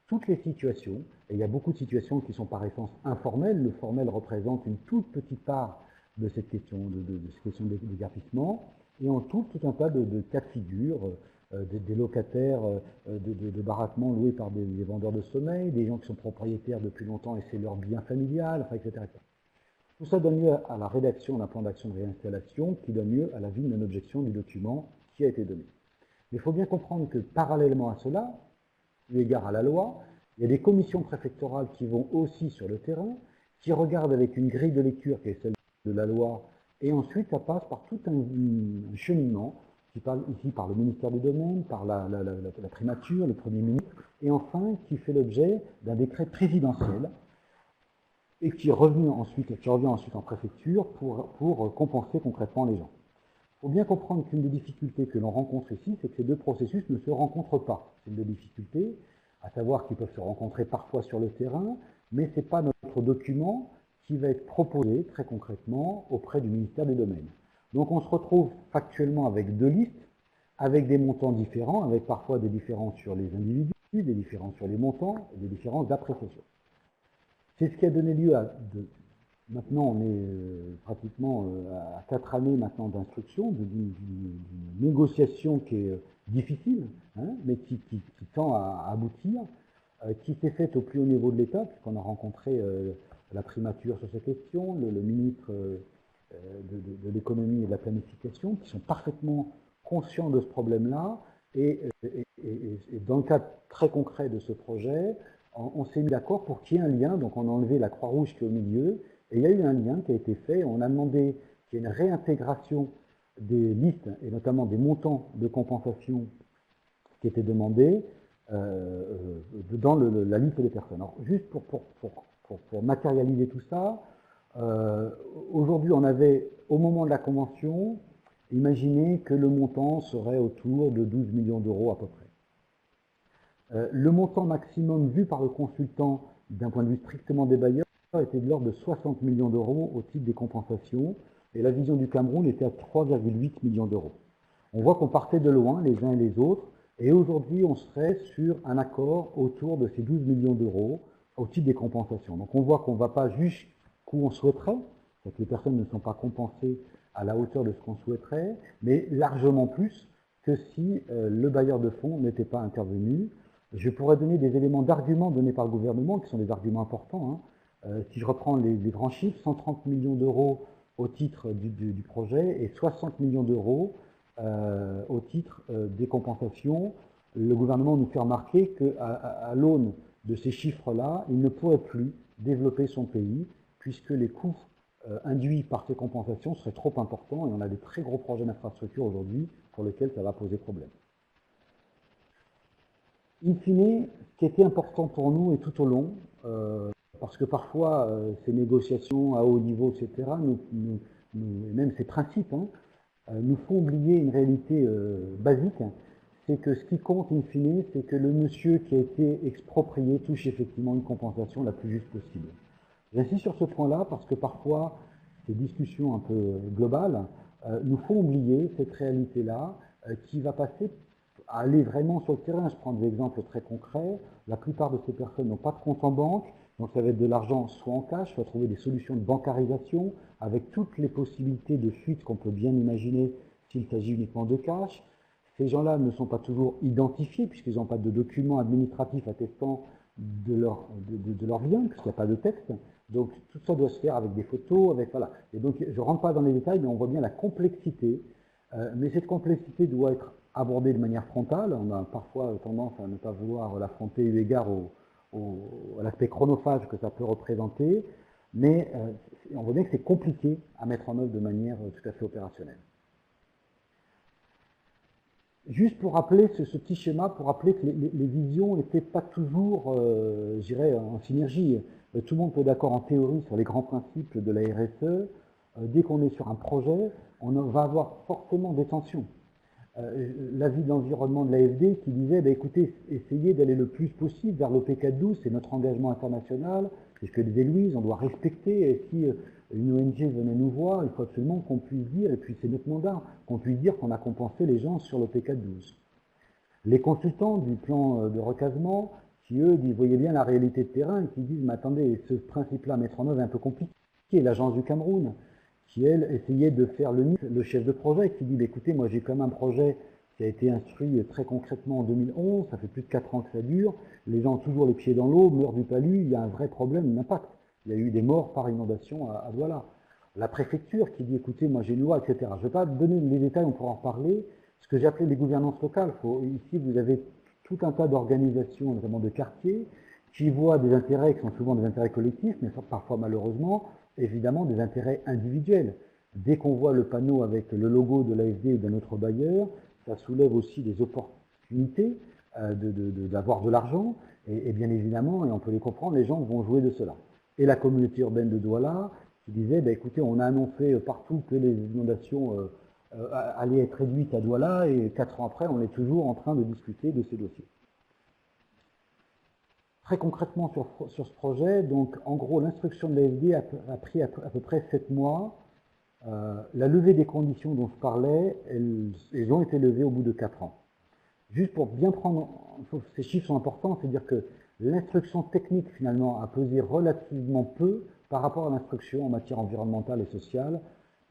Speaker 3: toutes les situations. Et il y a beaucoup de situations qui sont par essence informelles. Le formel représente une toute petite part de cette question d'égarpissement. Et en tout un tas de cas de figure, des locataires de baraquements loués par des vendeurs de sommeil, des gens qui sont propriétaires depuis longtemps et c'est leur bien familial, enfin, etc., etc. Tout ça donne lieu à la rédaction d'un plan d'action de réinstallation qui donne lieu à la vie d'une objection du document qui a été donné. Mais il faut bien comprendre que parallèlement à cela, eu égard à la loi, il y a des commissions préfectorales qui vont aussi sur le terrain, qui regardent avec une grille de lecture qui est celle de la loi, et ensuite ça passe par tout un cheminement qui passe ici par le ministère du Domaine, par la primature, le Premier ministre, et enfin qui fait l'objet d'un décret présidentiel et qui revient ensuite en préfecture pour compenser concrètement les gens. Il faut bien comprendre qu'une des difficultés que l'on rencontre ici, c'est que ces deux processus ne se rencontrent pas. C'est une des difficultés, à savoir qu'ils peuvent se rencontrer parfois sur le terrain, mais ce n'est pas notre document qui va être proposé très concrètement auprès du ministère du Domaine. Donc on se retrouve factuellement avec deux listes, avec des montants différents, avec parfois des différences sur les individus, des différences sur les montants, et des différences d'appréciation. C'est ce qui a donné lieu à... Maintenant, on est pratiquement à 4 années maintenant d'instruction, d'une négociation qui est difficile, hein, mais qui tend à aboutir, qui s'est faite au plus haut niveau de l'État, puisqu'on a rencontré la primature sur ces questions, le ministre de l'économie et de la planification, qui sont parfaitement conscients de ce problème-là, et dans le cadre très concret de ce projet, on s'est mis d'accord pour qu'il y ait un lien, donc on a enlevé la Croix-Rouge qui est au milieu, et il y a eu un lien qui a été fait, on a demandé qu'il y ait une réintégration des listes, et notamment des montants de compensation qui étaient demandés dans la liste des personnes. Alors, juste pour matérialiser tout ça, aujourd'hui on avait, au moment de la convention, imaginé que le montant serait autour de 12 millions d'euros à peu près. Le montant maximum vu par le consultant d'un point de vue strictement des bailleurs était de l'ordre de 60 millions d'euros au titre des compensations, et la vision du Cameroun était à 3,8 millions d'euros. On voit qu'on partait de loin, les uns et les autres, et aujourd'hui on serait sur un accord autour de ces 12 millions d'euros au titre des compensations. Donc on voit qu'on ne va pas jusqu'où on souhaiterait, c'est que les personnes ne sont pas compensées à la hauteur de ce qu'on souhaiterait, mais largement plus que si le bailleur de fonds n'était pas intervenu. Je pourrais donner des éléments d'arguments donnés par le gouvernement, qui sont des arguments importants, hein. Si je reprends les grands chiffres, 130 millions d'euros au titre du projet et 60 millions d'euros au titre des compensations. Le gouvernement nous fait remarquer qu'à l'aune de ces chiffres-là, il ne pourrait plus développer son pays puisque les coûts induits par ces compensations seraient trop importants et on a des très gros projets d'infrastructure aujourd'hui pour lesquels ça va poser problème. In fine, ce qui était important pour nous et tout au long, parce que parfois ces négociations à haut niveau, etc., et même ces principes, hein, nous font oublier une réalité basique, c'est que ce qui compte in fine, c'est que le monsieur qui a été exproprié touche effectivement une compensation la plus juste possible. J'insiste sur ce point-là parce que parfois ces discussions un peu globales nous font oublier cette réalité-là qui va passer à aller vraiment sur le terrain. Je prends des exemples très concrets. La plupart de ces personnes n'ont pas de compte en banque, donc ça va être de l'argent soit en cash, soit trouver des solutions de bancarisation avec toutes les possibilités de fuite qu'on peut bien imaginer s'il s'agit uniquement de cash. Ces gens-là ne sont pas toujours identifiés puisqu'ils n'ont pas de documents administratifs attestant de leur bien, puisqu'il n'y a pas de texte. Donc tout ça doit se faire avec des photos, voilà. Et donc je ne rentre pas dans les détails, mais on voit bien la complexité. Mais cette complexité doit être abordée de manière frontale. On a parfois tendance à ne pas vouloir l'affronter eu égard à l'aspect chronophage que ça peut représenter. mais on voit bien que c'est compliqué à mettre en œuvre de manière tout à fait opérationnelle. Juste pour rappeler ce petit schéma, pour rappeler que les visions n'étaient pas toujours, je dirais, en synergie. Tout le monde peut être d'accord en théorie sur les grands principes de la RSE. Dès qu'on est sur un projet, on va avoir forcément des tensions. L'avis de l'environnement de l'AFD qui disait, écoutez, essayez d'aller le plus possible vers l'OP412, c'est notre engagement international, c'est ce que disait Louise, on doit respecter, et si une ONG venait nous voir, il faut absolument qu'on puisse dire, et puis c'est notre mandat, qu'on puisse dire qu'on a compensé les gens sur l'OP412. Les consultants du plan de recasement, qui eux voyaient bien la réalité de terrain, et qui disent, mais attendez, ce principe-là à mettre en œuvre est un peu compliqué, l'agence du Cameroun, qui, elle, essayait de faire le chef de projet, qui dit, écoutez, moi j'ai quand même un projet qui a été instruit très concrètement en 2011, ça fait plus de 4 ans que ça dure, les gens ont toujours les pieds dans l'eau, meurent du palu, il y a un vrai problème d'impact. Il y a eu des morts par inondation à Douala. La préfecture qui dit, écoutez, moi j'ai une loi, etc. Je ne vais pas donner les détails, on pourra en reparler. Ce que j'ai appelé les gouvernances locales, ici vous avez tout un tas d'organisations, notamment de quartiers, qui voient des intérêts qui sont souvent des intérêts collectifs, mais parfois malheureusement, évidemment des intérêts individuels. Dès qu'on voit le panneau avec le logo de l'AFD ou d'un autre bailleur, ça soulève aussi des opportunités d'avoir de l'argent, et bien évidemment, et on peut les comprendre, les gens vont jouer de cela. Et la communauté urbaine de Douala, qui disait, écoutez, on a annoncé partout que les inondations allaient être réduites à Douala, et 4 ans après, on est toujours en train de discuter de ces dossiers. Très concrètement sur ce projet, donc en gros l'instruction de l'AFD a pris à peu près 7 mois. La levée des conditions dont je parlais, elles ont été levées au bout de 4 ans. Juste pour bien prendre, ces chiffres sont importants, c'est-à-dire que l'instruction technique finalement a pesé relativement peu par rapport à l'instruction en matière environnementale et sociale.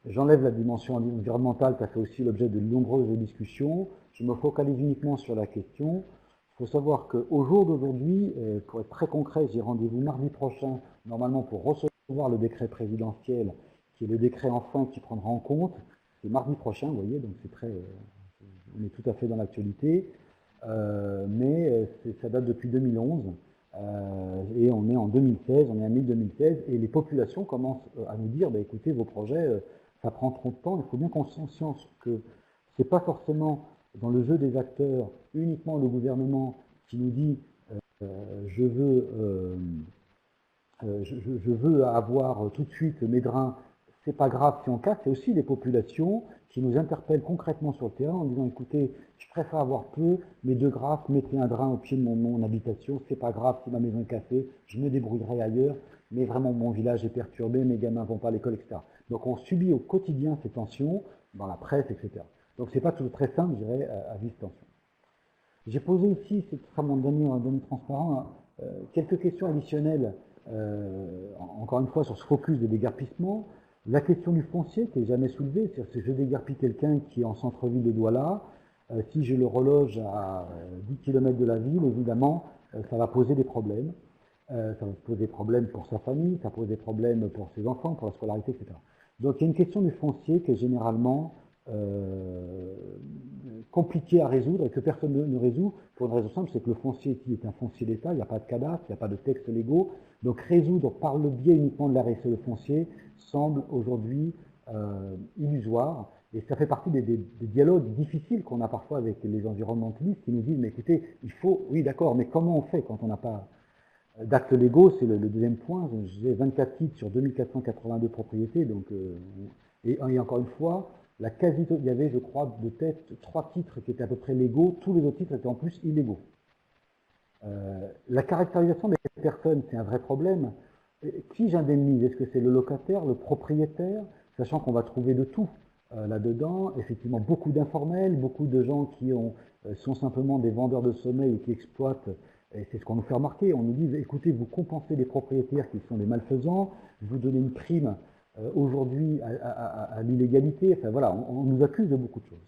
Speaker 3: J'enlève la dimension environnementale qui a fait aussi l'objet de nombreuses discussions. Je me focalise uniquement sur la question. Il faut savoir qu'au jour d'aujourd'hui, pour être très concret, j'ai rendez-vous mardi prochain, normalement pour recevoir le décret présidentiel, qui est le décret enfin qui prendra en compte. C'est mardi prochain, vous voyez, donc c'est très, on est tout à fait dans l'actualité, mais ça date depuis 2011, et on est en 2016, on est en mi-2016, et les populations commencent à nous dire, écoutez, vos projets, ça prend trop de temps, il faut bien qu'on ait conscience que ce n'est pas forcément dans le jeu des acteurs, uniquement le gouvernement qui nous dit je veux avoir tout de suite mes drains, c'est pas grave si on casse, c'est aussi les populations qui nous interpellent concrètement sur le terrain en disant écoutez, je préfère avoir peu, mais de grâce, mettez un drain au pied de mon habitation, c'est pas grave si ma maison est cassée, je me débrouillerai ailleurs, mais vraiment mon village est perturbé, mes gamins vont pas à l'école, etc. Donc on subit au quotidien ces tensions, dans la presse, etc. Donc c'est pas tout très simple, je dirais, à vive tension. J'ai posé ici, c'est extrêmement donné transparent, quelques questions additionnelles, encore une fois sur ce focus de déguerpissement. La question du foncier qui n'est jamais soulevée, c'est-à-dire si je déguerpis quelqu'un qui est en centre-ville de Douala, si je le reloge à 10 km de la ville, évidemment, ça va poser des problèmes. Ça va poser des problèmes pour sa famille, ça pose des problèmes pour ses enfants, pour la scolarité, etc. Donc il y a une question du foncier qui est généralement compliqué à résoudre et que personne ne résout pour une raison simple, c'est que le foncier ici est un foncier d'État, il n'y a pas de cadastre, il n'y a pas de textes légaux, donc résoudre par le biais uniquement de la RSE le foncier semble aujourd'hui illusoire, et ça fait partie des dialogues difficiles qu'on a parfois avec les environnementalistes qui nous disent mais écoutez, il faut, oui d'accord, mais comment on fait quand on n'a pas d'actes légaux, c'est le deuxième point, j'ai 24 titres sur 2482 propriétés, donc et encore une fois, il y avait, je crois, de tête 3 titres qui étaient à peu près légaux, tous les autres titres étaient en plus illégaux. La caractérisation des personnes, c'est un vrai problème. Qui j'indemnise? Est-ce que c'est le locataire, le propriétaire? Sachant qu'on va trouver de tout là-dedans, effectivement beaucoup d'informels, beaucoup de gens qui sont simplement des vendeurs de sommeil et qui exploitent, et c'est ce qu'on nous fait remarquer, on nous dit, écoutez, vous compensez les propriétaires qui sont des malfaisants, vous donnez une prime aujourd'hui à l'illégalité, enfin voilà, on nous accuse de beaucoup de choses.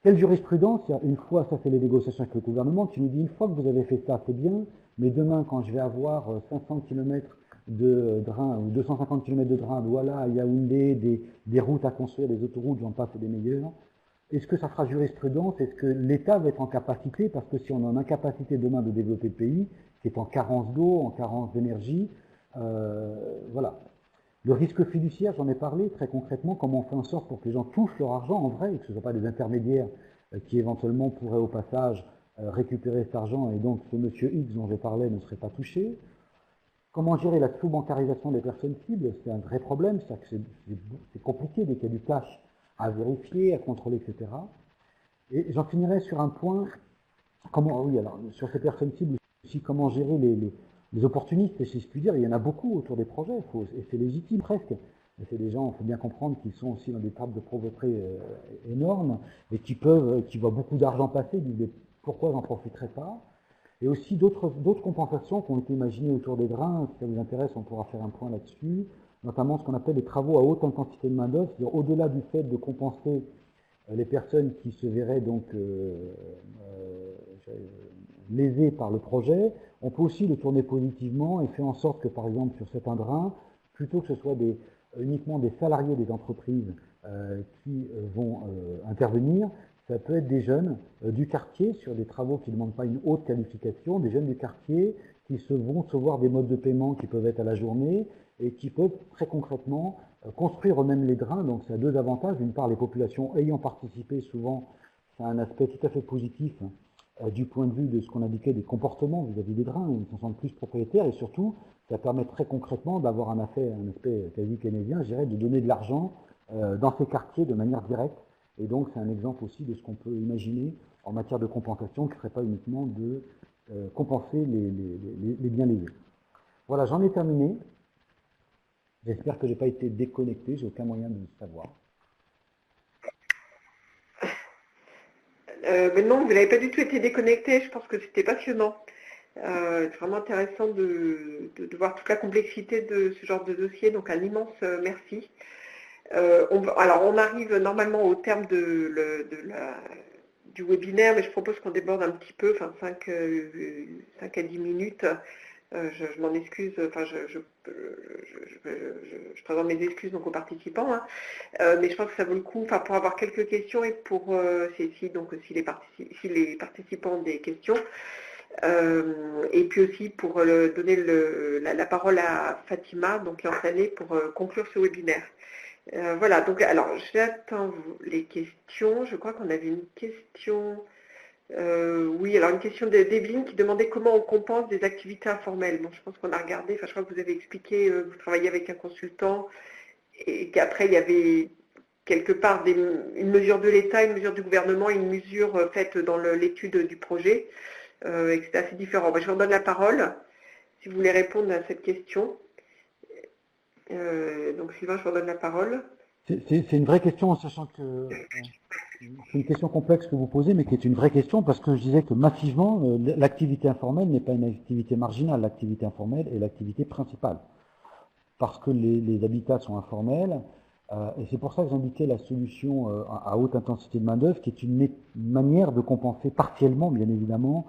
Speaker 3: Quelle jurisprudence? Une fois, ça c'est les négociations avec le gouvernement, qui nous dit, une fois que vous avez fait ça, c'est bien, mais demain, quand je vais avoir 500 km de drain, ou 250 km de drain, voilà, à Yaoundé, des routes à construire, des autoroutes, j'en passe et des meilleures, est-ce que ça fera jurisprudence? Est-ce que l'État va être en capacité, parce que si on est en incapacité demain de développer le pays, qui est en carence d'eau, en carence d'énergie, Voilà. Le risque fiduciaire, j'en ai parlé très concrètement, comment on fait en sorte pour que les gens touchent leur argent en vrai, et que ce ne soit pas des intermédiaires qui éventuellement pourraient au passage récupérer cet argent, et donc ce monsieur X dont je parlais ne serait pas touché. Comment gérer la sous-bancarisation des personnes cibles? C'est un vrai problème, c'est-à-dire que c'est compliqué dès qu'il y a du cash à vérifier, à contrôler, etc. Et j'en finirai sur un point, oui, alors sur ces personnes cibles aussi, comment gérer les opportunistes, si je puis dire. Il y en a beaucoup autour des projets, et c'est légitime presque. C'est des gens, il faut bien comprendre, qu'ils sont aussi dans des tables de pauvreté énormes, et qui voient beaucoup d'argent passer, ils disent pourquoi j'en profiterai pas. Et aussi d'autres compensations qui ont été imaginées autour des drains. Si ça vous intéresse, on pourra faire un point là-dessus, notamment ce qu'on appelle les travaux à haute intensité de main-d'œuvre, c'est-à-dire au-delà du fait de compenser les personnes qui se verraient donc lésées par le projet, on peut aussi le tourner positivement et faire en sorte que, par exemple, sur certains drains, plutôt que ce soit uniquement des salariés des entreprises qui vont intervenir, ça peut être des jeunes du quartier sur des travaux qui ne demandent pas une haute qualification, des jeunes du quartier qui vont se voir des modes de paiement qui peuvent être à la journée et qui peuvent très concrètement construire eux-mêmes les drains. Donc ça a deux avantages. D'une part, les populations ayant participé, souvent, ça a un aspect tout à fait positif du point de vue de ce qu'on indiquait des comportements vis-à-vis des drains, ils s'en sentent plus propriétaires, et surtout, ça permet très concrètement d'avoir un aspect quasi keynésien, je dirais, de donner de l'argent dans ces quartiers de manière directe. Et donc, c'est un exemple aussi de ce qu'on peut imaginer en matière de compensation, qui ne serait pas uniquement de compenser les biens lésés. Voilà, j'en ai terminé. J'espère que je n'ai pas été déconnecté, j'ai aucun moyen de le savoir.
Speaker 2: Mais non, vous n'avez pas du tout été déconnecté, je pense que c'était passionnant. C'est vraiment intéressant de voir toute la complexité de ce genre de dossier, donc un immense merci. Alors on arrive normalement au terme du webinaire, mais je propose qu'on déborde un petit peu, enfin 5 à 10 minutes. Je m'en excuse, enfin je présente mes excuses donc aux participants, hein. Mais je pense que ça vaut le coup, enfin pour avoir quelques questions et pour si les participants ont des questions, et puis aussi pour donner la parole à Fatima, donc Lansané, pour conclure ce webinaire. Voilà, donc alors j'attends les questions. Je crois qu'on avait une question. Oui, alors une question d'Evelyne qui demandait comment on compense des activités informelles. Bon, je pense qu'on a regardé, enfin je crois que vous avez expliqué, vous travaillez avec un consultant et qu'après il y avait quelque part une mesure de l'État, une mesure du gouvernement, une mesure faite dans l'étude du projet, et que c'était assez différent. Je vous donne la parole si vous voulez répondre à cette question. Donc Sylvain, je vous donne la parole.
Speaker 3: C'est une vraie question, en sachant que c'est une question complexe que vous posez, mais qui est une vraie question, parce que je disais que massivement, l'activité informelle n'est pas une activité marginale. L'activité informelle est l'activité principale, parce que les habitats sont informels, et c'est pour ça que j'indiquais la solution à haute intensité de main-d'œuvre, qui est une manière de compenser partiellement, bien évidemment,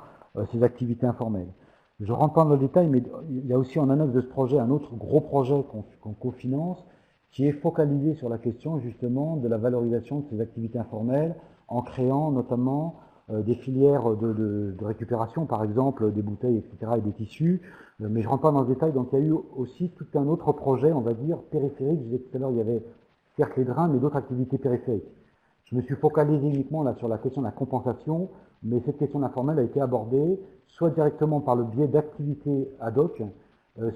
Speaker 3: ces activités informelles. Je ne rentre pas dans le détail, mais il y a aussi en annexe de ce projet un autre gros projet qu'on cofinance, qui est focalisé sur la question justement de la valorisation de ces activités informelles, en créant notamment des filières de récupération, par exemple des bouteilles, etc., et des tissus, mais je ne rentre pas dans le détail. Donc il y a eu aussi tout un autre projet, on va dire, périphérique. Je disais tout à l'heure, il y avait certes les drains, mais d'autres activités périphériques. Je me suis focalisé uniquement là sur la question de la compensation, mais cette question informelle a été abordée soit directement par le biais d'activités ad hoc,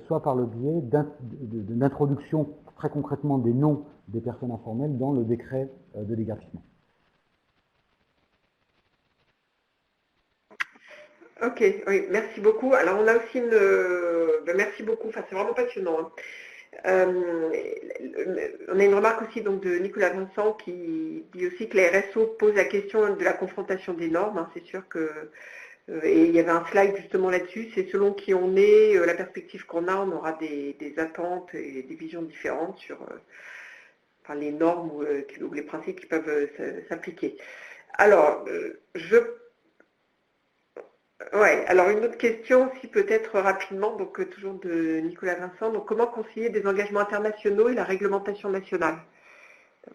Speaker 3: soit par le biais d'introduction très concrètement des noms des personnes informelles dans le décret de déguerpissement.
Speaker 2: Ok, oui, merci beaucoup. Alors on a aussi merci beaucoup, enfin c'est vraiment passionnant, hein. On a une remarque aussi donc de Nicolas Vincent qui dit aussi que la RSO pose la question de la confrontation des normes, hein. C'est sûr que, et il y avait un slide justement là-dessus, c'est selon qui on est, la perspective qu'on a, on aura des attentes et des visions différentes sur les normes ou les principes qui peuvent s'appliquer. Alors, ouais, alors une autre question aussi peut-être rapidement, donc toujours de Nicolas Vincent. Donc comment concilier des engagements internationaux et la réglementation nationale?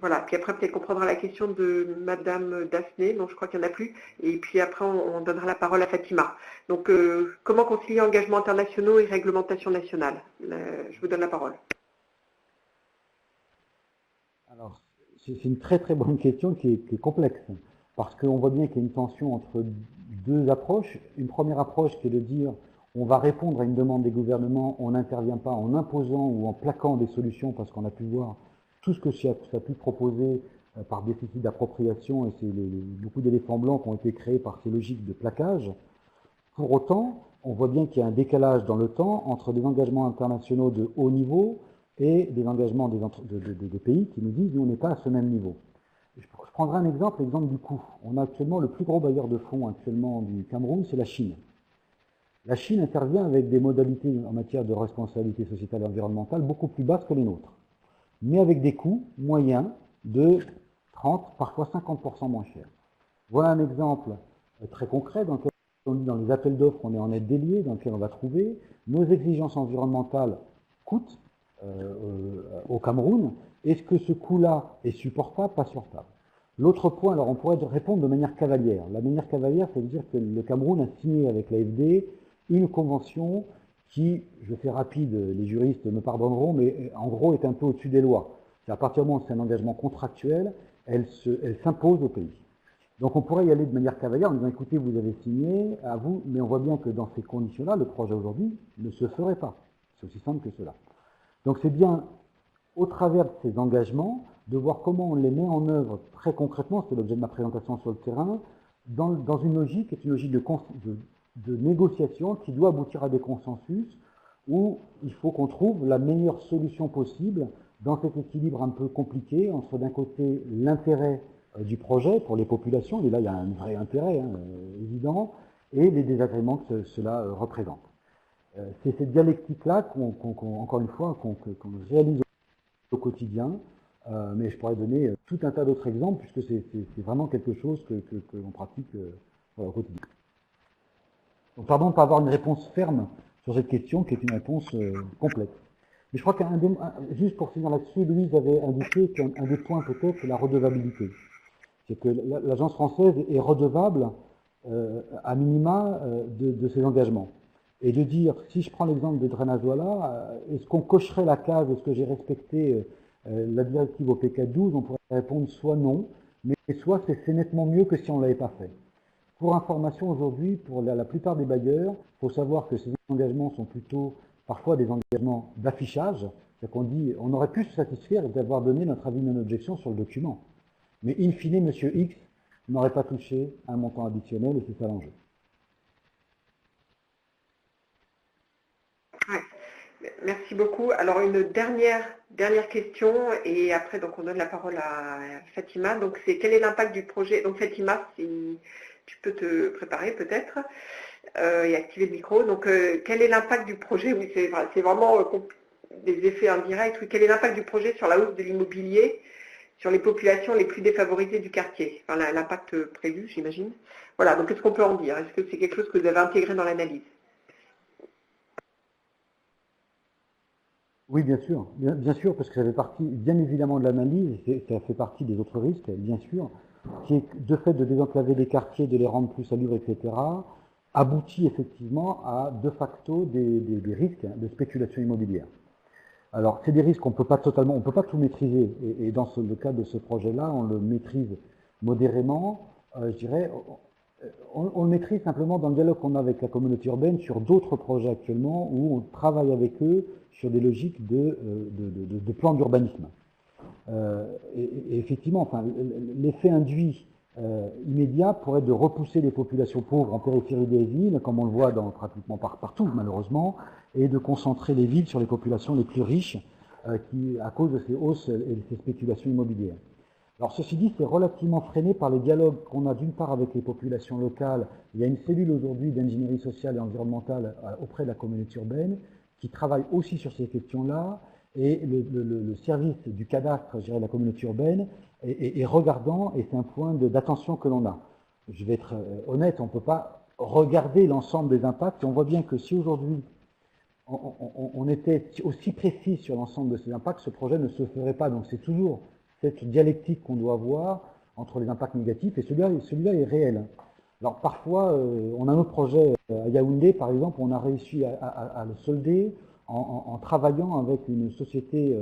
Speaker 2: Voilà, puis après peut-être qu'on prendra la question de Madame Dasné, donc je crois qu'il n'y en a plus, et puis après on donnera la parole à Fatima. Donc comment concilier engagements internationaux et réglementation nationale? Je vous donne la parole.
Speaker 3: Alors, c'est une très très bonne question qui est complexe, parce qu'on voit bien qu'il y a une tension entre deux approches. Une première approche qui est de dire on va répondre à une demande des gouvernements, on n'intervient pas en imposant ou en plaquant des solutions, parce qu'on a pu voir tout ce que ça a pu proposer par déficit d'appropriation, et c'est beaucoup d'éléphants blancs qui ont été créés par ces logiques de plaquage. Pour autant, on voit bien qu'il y a un décalage dans le temps entre des engagements internationaux de haut niveau et des engagements des pays qui nous disent nous, on n'est pas à ce même niveau. Je prendrai un exemple, l'exemple du coût. On a actuellement le plus gros bailleur de fonds actuellement du Cameroun, c'est la Chine. La Chine intervient avec des modalités en matière de responsabilité sociétale et environnementale beaucoup plus basses que les nôtres, mais avec des coûts moyens de 30, parfois 50% moins chers. Voilà un exemple très concret dans lequel on dit dans les appels d'offres on est en aide déliée, dans lequel on va trouver nos exigences environnementales coûtent au Cameroun. Est-ce que ce coût-là est supportable, pas supportable? L'autre point, alors on pourrait répondre de manière cavalière. La manière cavalière, ça veut dire que le Cameroun a signé avec l'AFD une convention qui, je fais rapide, les juristes me pardonneront, mais en gros est un peu au-dessus des lois. À partir du moment où c'est un engagement contractuel, elle s'impose au pays. Donc on pourrait y aller de manière cavalière en disant écoutez, vous avez signé, à vous, mais on voit bien que dans ces conditions-là, le projet aujourd'hui ne se ferait pas. C'est aussi simple que cela. Donc c'est bien au travers de ces engagements de voir comment on les met en œuvre très concrètement, c'est l'objet de ma présentation sur le terrain, dans une logique qui est une logique de négociation qui doit aboutir à des consensus où il faut qu'on trouve la meilleure solution possible dans cet équilibre un peu compliqué entre d'un côté l'intérêt du projet pour les populations, et là il y a un vrai intérêt évident, et les désagréments que cela représente. C'est cette dialectique-là encore une fois, qu'on réalise au quotidien, mais je pourrais donner tout un tas d'autres exemples, puisque c'est vraiment quelque chose que l'on pratique au quotidien. Donc, pardon de ne pas avoir une réponse ferme sur cette question, qui est une réponse complexe. Mais je crois juste pour finir là-dessus, Louise avait indiqué qu'un des points peut-être, c'est la redevabilité. C'est que l'agence française est redevable à minima de ses engagements. Et de dire, si je prends l'exemple de Drenazola, est-ce qu'on cocherait la case, est-ce que j'ai respecté la directive au PK12? On pourrait répondre soit non, mais soit c'est nettement mieux que si on ne l'avait pas fait. Pour information, aujourd'hui, pour la plupart des bailleurs, il faut savoir que ces engagements sont plutôt parfois des engagements d'affichage. C'est-à-dire qu'on dit, on aurait pu se satisfaire d'avoir donné notre avis non-objection sur le document. Mais in fine, monsieur X n'aurait pas touché un montant additionnel, et c'est ça l'enjeu.
Speaker 2: Ouais. Merci beaucoup. Alors une dernière question, et après donc on donne la parole à Fatima. Donc c'est quel est l'impact du projet? Donc Fatima, si tu peux te préparer peut-être et activer le micro. Donc quel est l'impact du projet? Oui, c'est vraiment des effets indirects. Oui, quel est l'impact du projet sur la hausse de l'immobilier, sur les populations les plus défavorisées du quartier? Enfin, l'impact prévu, j'imagine. Voilà, donc qu'est-ce qu'on peut en dire? Est-ce que c'est quelque chose que vous avez intégré dans l'analyse?
Speaker 3: Oui, bien sûr, parce que ça fait partie, bien évidemment, de l'analyse, et ça fait partie des autres risques, bien sûr, qui est de fait de désenclaver les quartiers, de les rendre plus salubres, etc., aboutit effectivement à de facto des risques de spéculation immobilière. Alors, c'est des risques qu'on peut pas totalement, on peut pas tout maîtriser, et dans le cas de ce projet-là, on le maîtrise modérément, je dirais, on le maîtrise simplement dans le dialogue qu'on a avec la communauté urbaine sur d'autres projets actuellement où on travaille avec eux sur des logiques de plan d'urbanisme. Et effectivement, enfin, l'effet induit immédiat pourrait être de repousser les populations pauvres en périphérie des villes, comme on le voit pratiquement partout malheureusement, et de concentrer les villes sur les populations les plus riches à cause de ces hausses et de ces spéculations immobilières. Alors ceci dit, c'est relativement freiné par les dialogues qu'on a d'une part avec les populations locales. Il y a une cellule aujourd'hui d'ingénierie sociale et environnementale auprès de la communauté urbaine qui travaille aussi sur ces questions-là, et le service du cadastre, je dirais, de la communauté urbaine est regardant, et c'est un point d'attention que l'on a. Je vais être honnête, on ne peut pas regarder l'ensemble des impacts, et on voit bien que si aujourd'hui on était aussi précis sur l'ensemble de ces impacts, ce projet ne se ferait pas. Donc c'est cette dialectique qu'on doit avoir entre les impacts négatifs, et celui-là est réel. Alors parfois, on a un autre projet à Yaoundé, par exemple, on a réussi à le solder en travaillant avec une société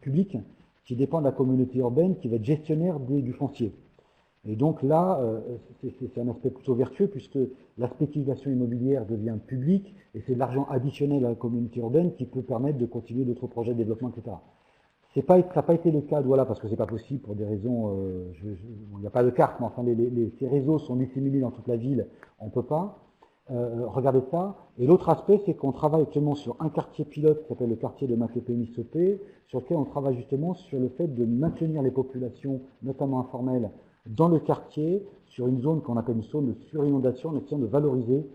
Speaker 3: publique qui dépend de la communauté urbaine, qui va être gestionnaire du foncier. Et donc là, c'est un aspect plutôt vertueux puisque la spéculation immobilière devient publique et c'est de l'argent additionnel à la communauté urbaine qui peut permettre de continuer d'autres projets de développement, etc. Ça n'a pas été le cas de Douala parce que c'est pas possible pour des raisons, il n'y a pas de carte, mais enfin ces réseaux sont disséminés dans toute la ville, on ne peut pas regarder ça. Et l'autre aspect, c'est qu'on travaille actuellement sur un quartier pilote qui s'appelle le quartier de Makepeni-Sopé, sur lequel on travaille justement sur le fait de maintenir les populations, notamment informelles, dans le quartier, sur une zone qu'on appelle une zone de surinondation, en essayant de valoriser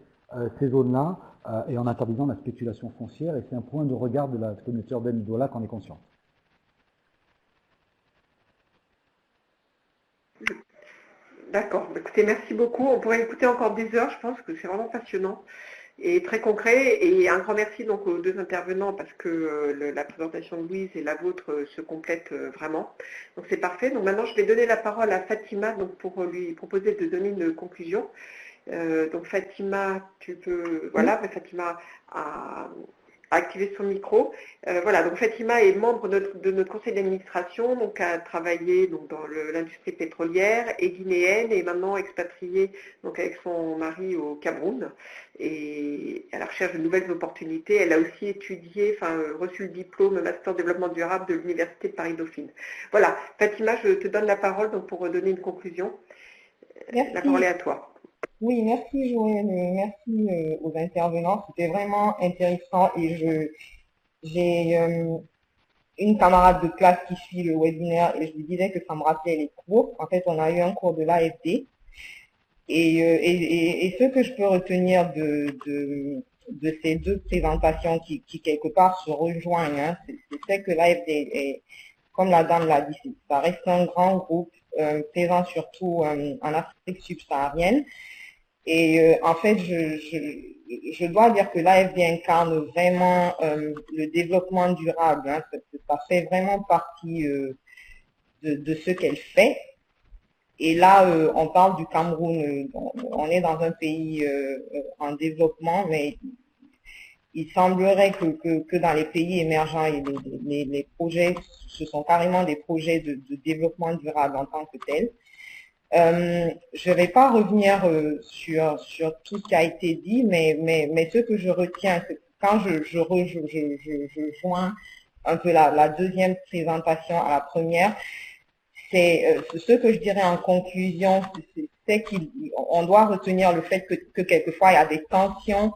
Speaker 3: ces zones-là et en interdisant la spéculation foncière. Et c'est un point de regard de la communauté urbaine de Douala qu'on est conscient.
Speaker 2: D'accord. Écoutez, merci beaucoup. On pourrait écouter encore des heures, je pense que c'est vraiment passionnant et très concret. Et un grand merci donc aux deux intervenants parce que la présentation de Louise et la vôtre se complètent vraiment. Donc c'est parfait. Donc maintenant, je vais donner la parole à Fatima donc pour lui proposer de donner une conclusion. Donc Fatima, tu peux... Voilà, Fatima a activé son micro. Voilà, donc Fatima est membre de notre conseil d'administration, donc a travaillé donc, dans l'industrie pétrolière, est guinéenne et maintenant expatriée donc, avec son mari au Cameroun et à la recherche de nouvelles opportunités. Elle a aussi étudié, reçu le diplôme Master Développement Durable de l'Université de Paris-Dauphine. Voilà, Fatima, je te donne la parole donc, pour donner une conclusion.
Speaker 4: Merci.
Speaker 2: La parole est à toi.
Speaker 4: Oui, merci Joël et merci aux intervenants. C'était vraiment intéressant et j'ai une camarade de classe qui suit le webinaire et je lui disais que ça me rappelait les cours. En fait, on a eu un cours de l'AFD et ce que je peux retenir de ces deux présentations qui quelque part se rejoignent, hein, c'est que l'AFD est, comme la dame l'a dit, ça reste un grand groupe présent surtout en Afrique subsaharienne. Et en fait, je dois dire que l'AFD incarne vraiment le développement durable. Hein, ça fait vraiment partie de ce qu'elle fait. Et là, on parle du Cameroun. On est dans un pays en développement, mais il semblerait que dans les pays émergents, les projets, ce sont carrément des projets de développement durable en tant que tels. Je ne vais pas revenir sur tout ce qui a été dit, mais ce que je retiens, c'est que quand je joins un peu la deuxième présentation à la première, c'est ce que je dirais en conclusion, c'est qu'on doit retenir le fait que quelquefois il y a des tensions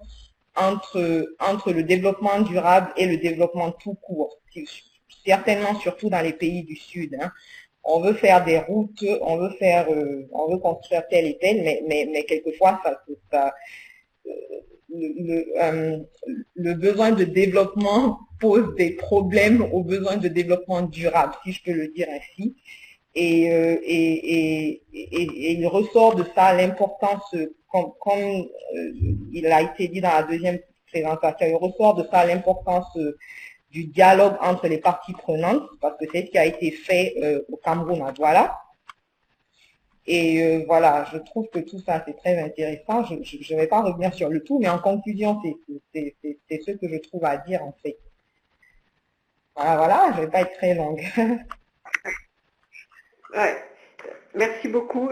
Speaker 4: entre le développement durable et le développement tout court, certainement surtout dans les pays du Sud. Hein. On veut faire des routes, on veut construire tel et tel, mais quelquefois le besoin de développement pose des problèmes aux besoins de développement durable, si je peux le dire ainsi. Et il ressort de ça l'importance, comme il a été dit dans la deuxième présentation, il ressort de ça l'importance du dialogue entre les parties prenantes, parce que c'est ce qui a été fait au Cameroun à Douala. Et voilà, je trouve que tout ça, c'est très intéressant. Je ne vais pas revenir sur le tout, mais en conclusion, c'est ce que je trouve à dire, en fait. Voilà, je ne vais pas être très longue.
Speaker 2: Ouais. Merci beaucoup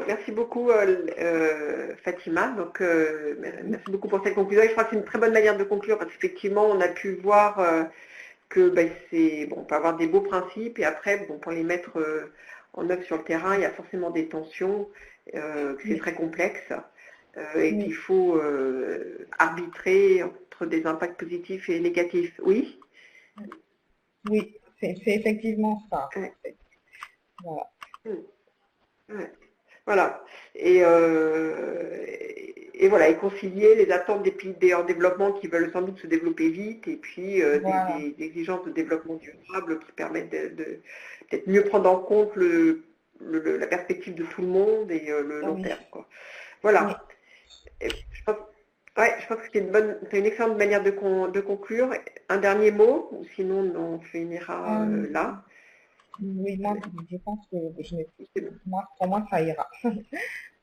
Speaker 2: Fatima. Donc, merci beaucoup pour cette conclusion. Et je crois que c'est une très bonne manière de conclure, parce qu'effectivement, on a pu voir que on peut avoir des beaux principes et après, pour les mettre en œuvre sur le terrain, il y a forcément des tensions, que c'est très complexe et qu'il faut arbitrer entre des impacts positifs et négatifs. Oui?
Speaker 4: Oui, c'est effectivement ça.
Speaker 2: Ouais.
Speaker 4: Voilà.
Speaker 2: Ouais. Voilà. Et voilà, et concilier les attentes des pays en développement qui veulent sans doute se développer vite et puis
Speaker 4: Voilà.
Speaker 2: des exigences de développement durable qui permettent de peut-être mieux prendre en compte la perspective de tout le monde et le long terme, quoi. Voilà. Et je pense que c'est une excellente manière de conclure. Un dernier mot, ou sinon on finira là.
Speaker 4: Oui, moi, je pense que pour moi, ça ira.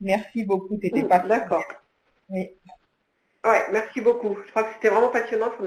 Speaker 4: Merci beaucoup, c'était passionnant.
Speaker 2: D'accord.
Speaker 4: Oui.
Speaker 2: Ouais, merci beaucoup. Je crois que c'était vraiment passionnant. On avait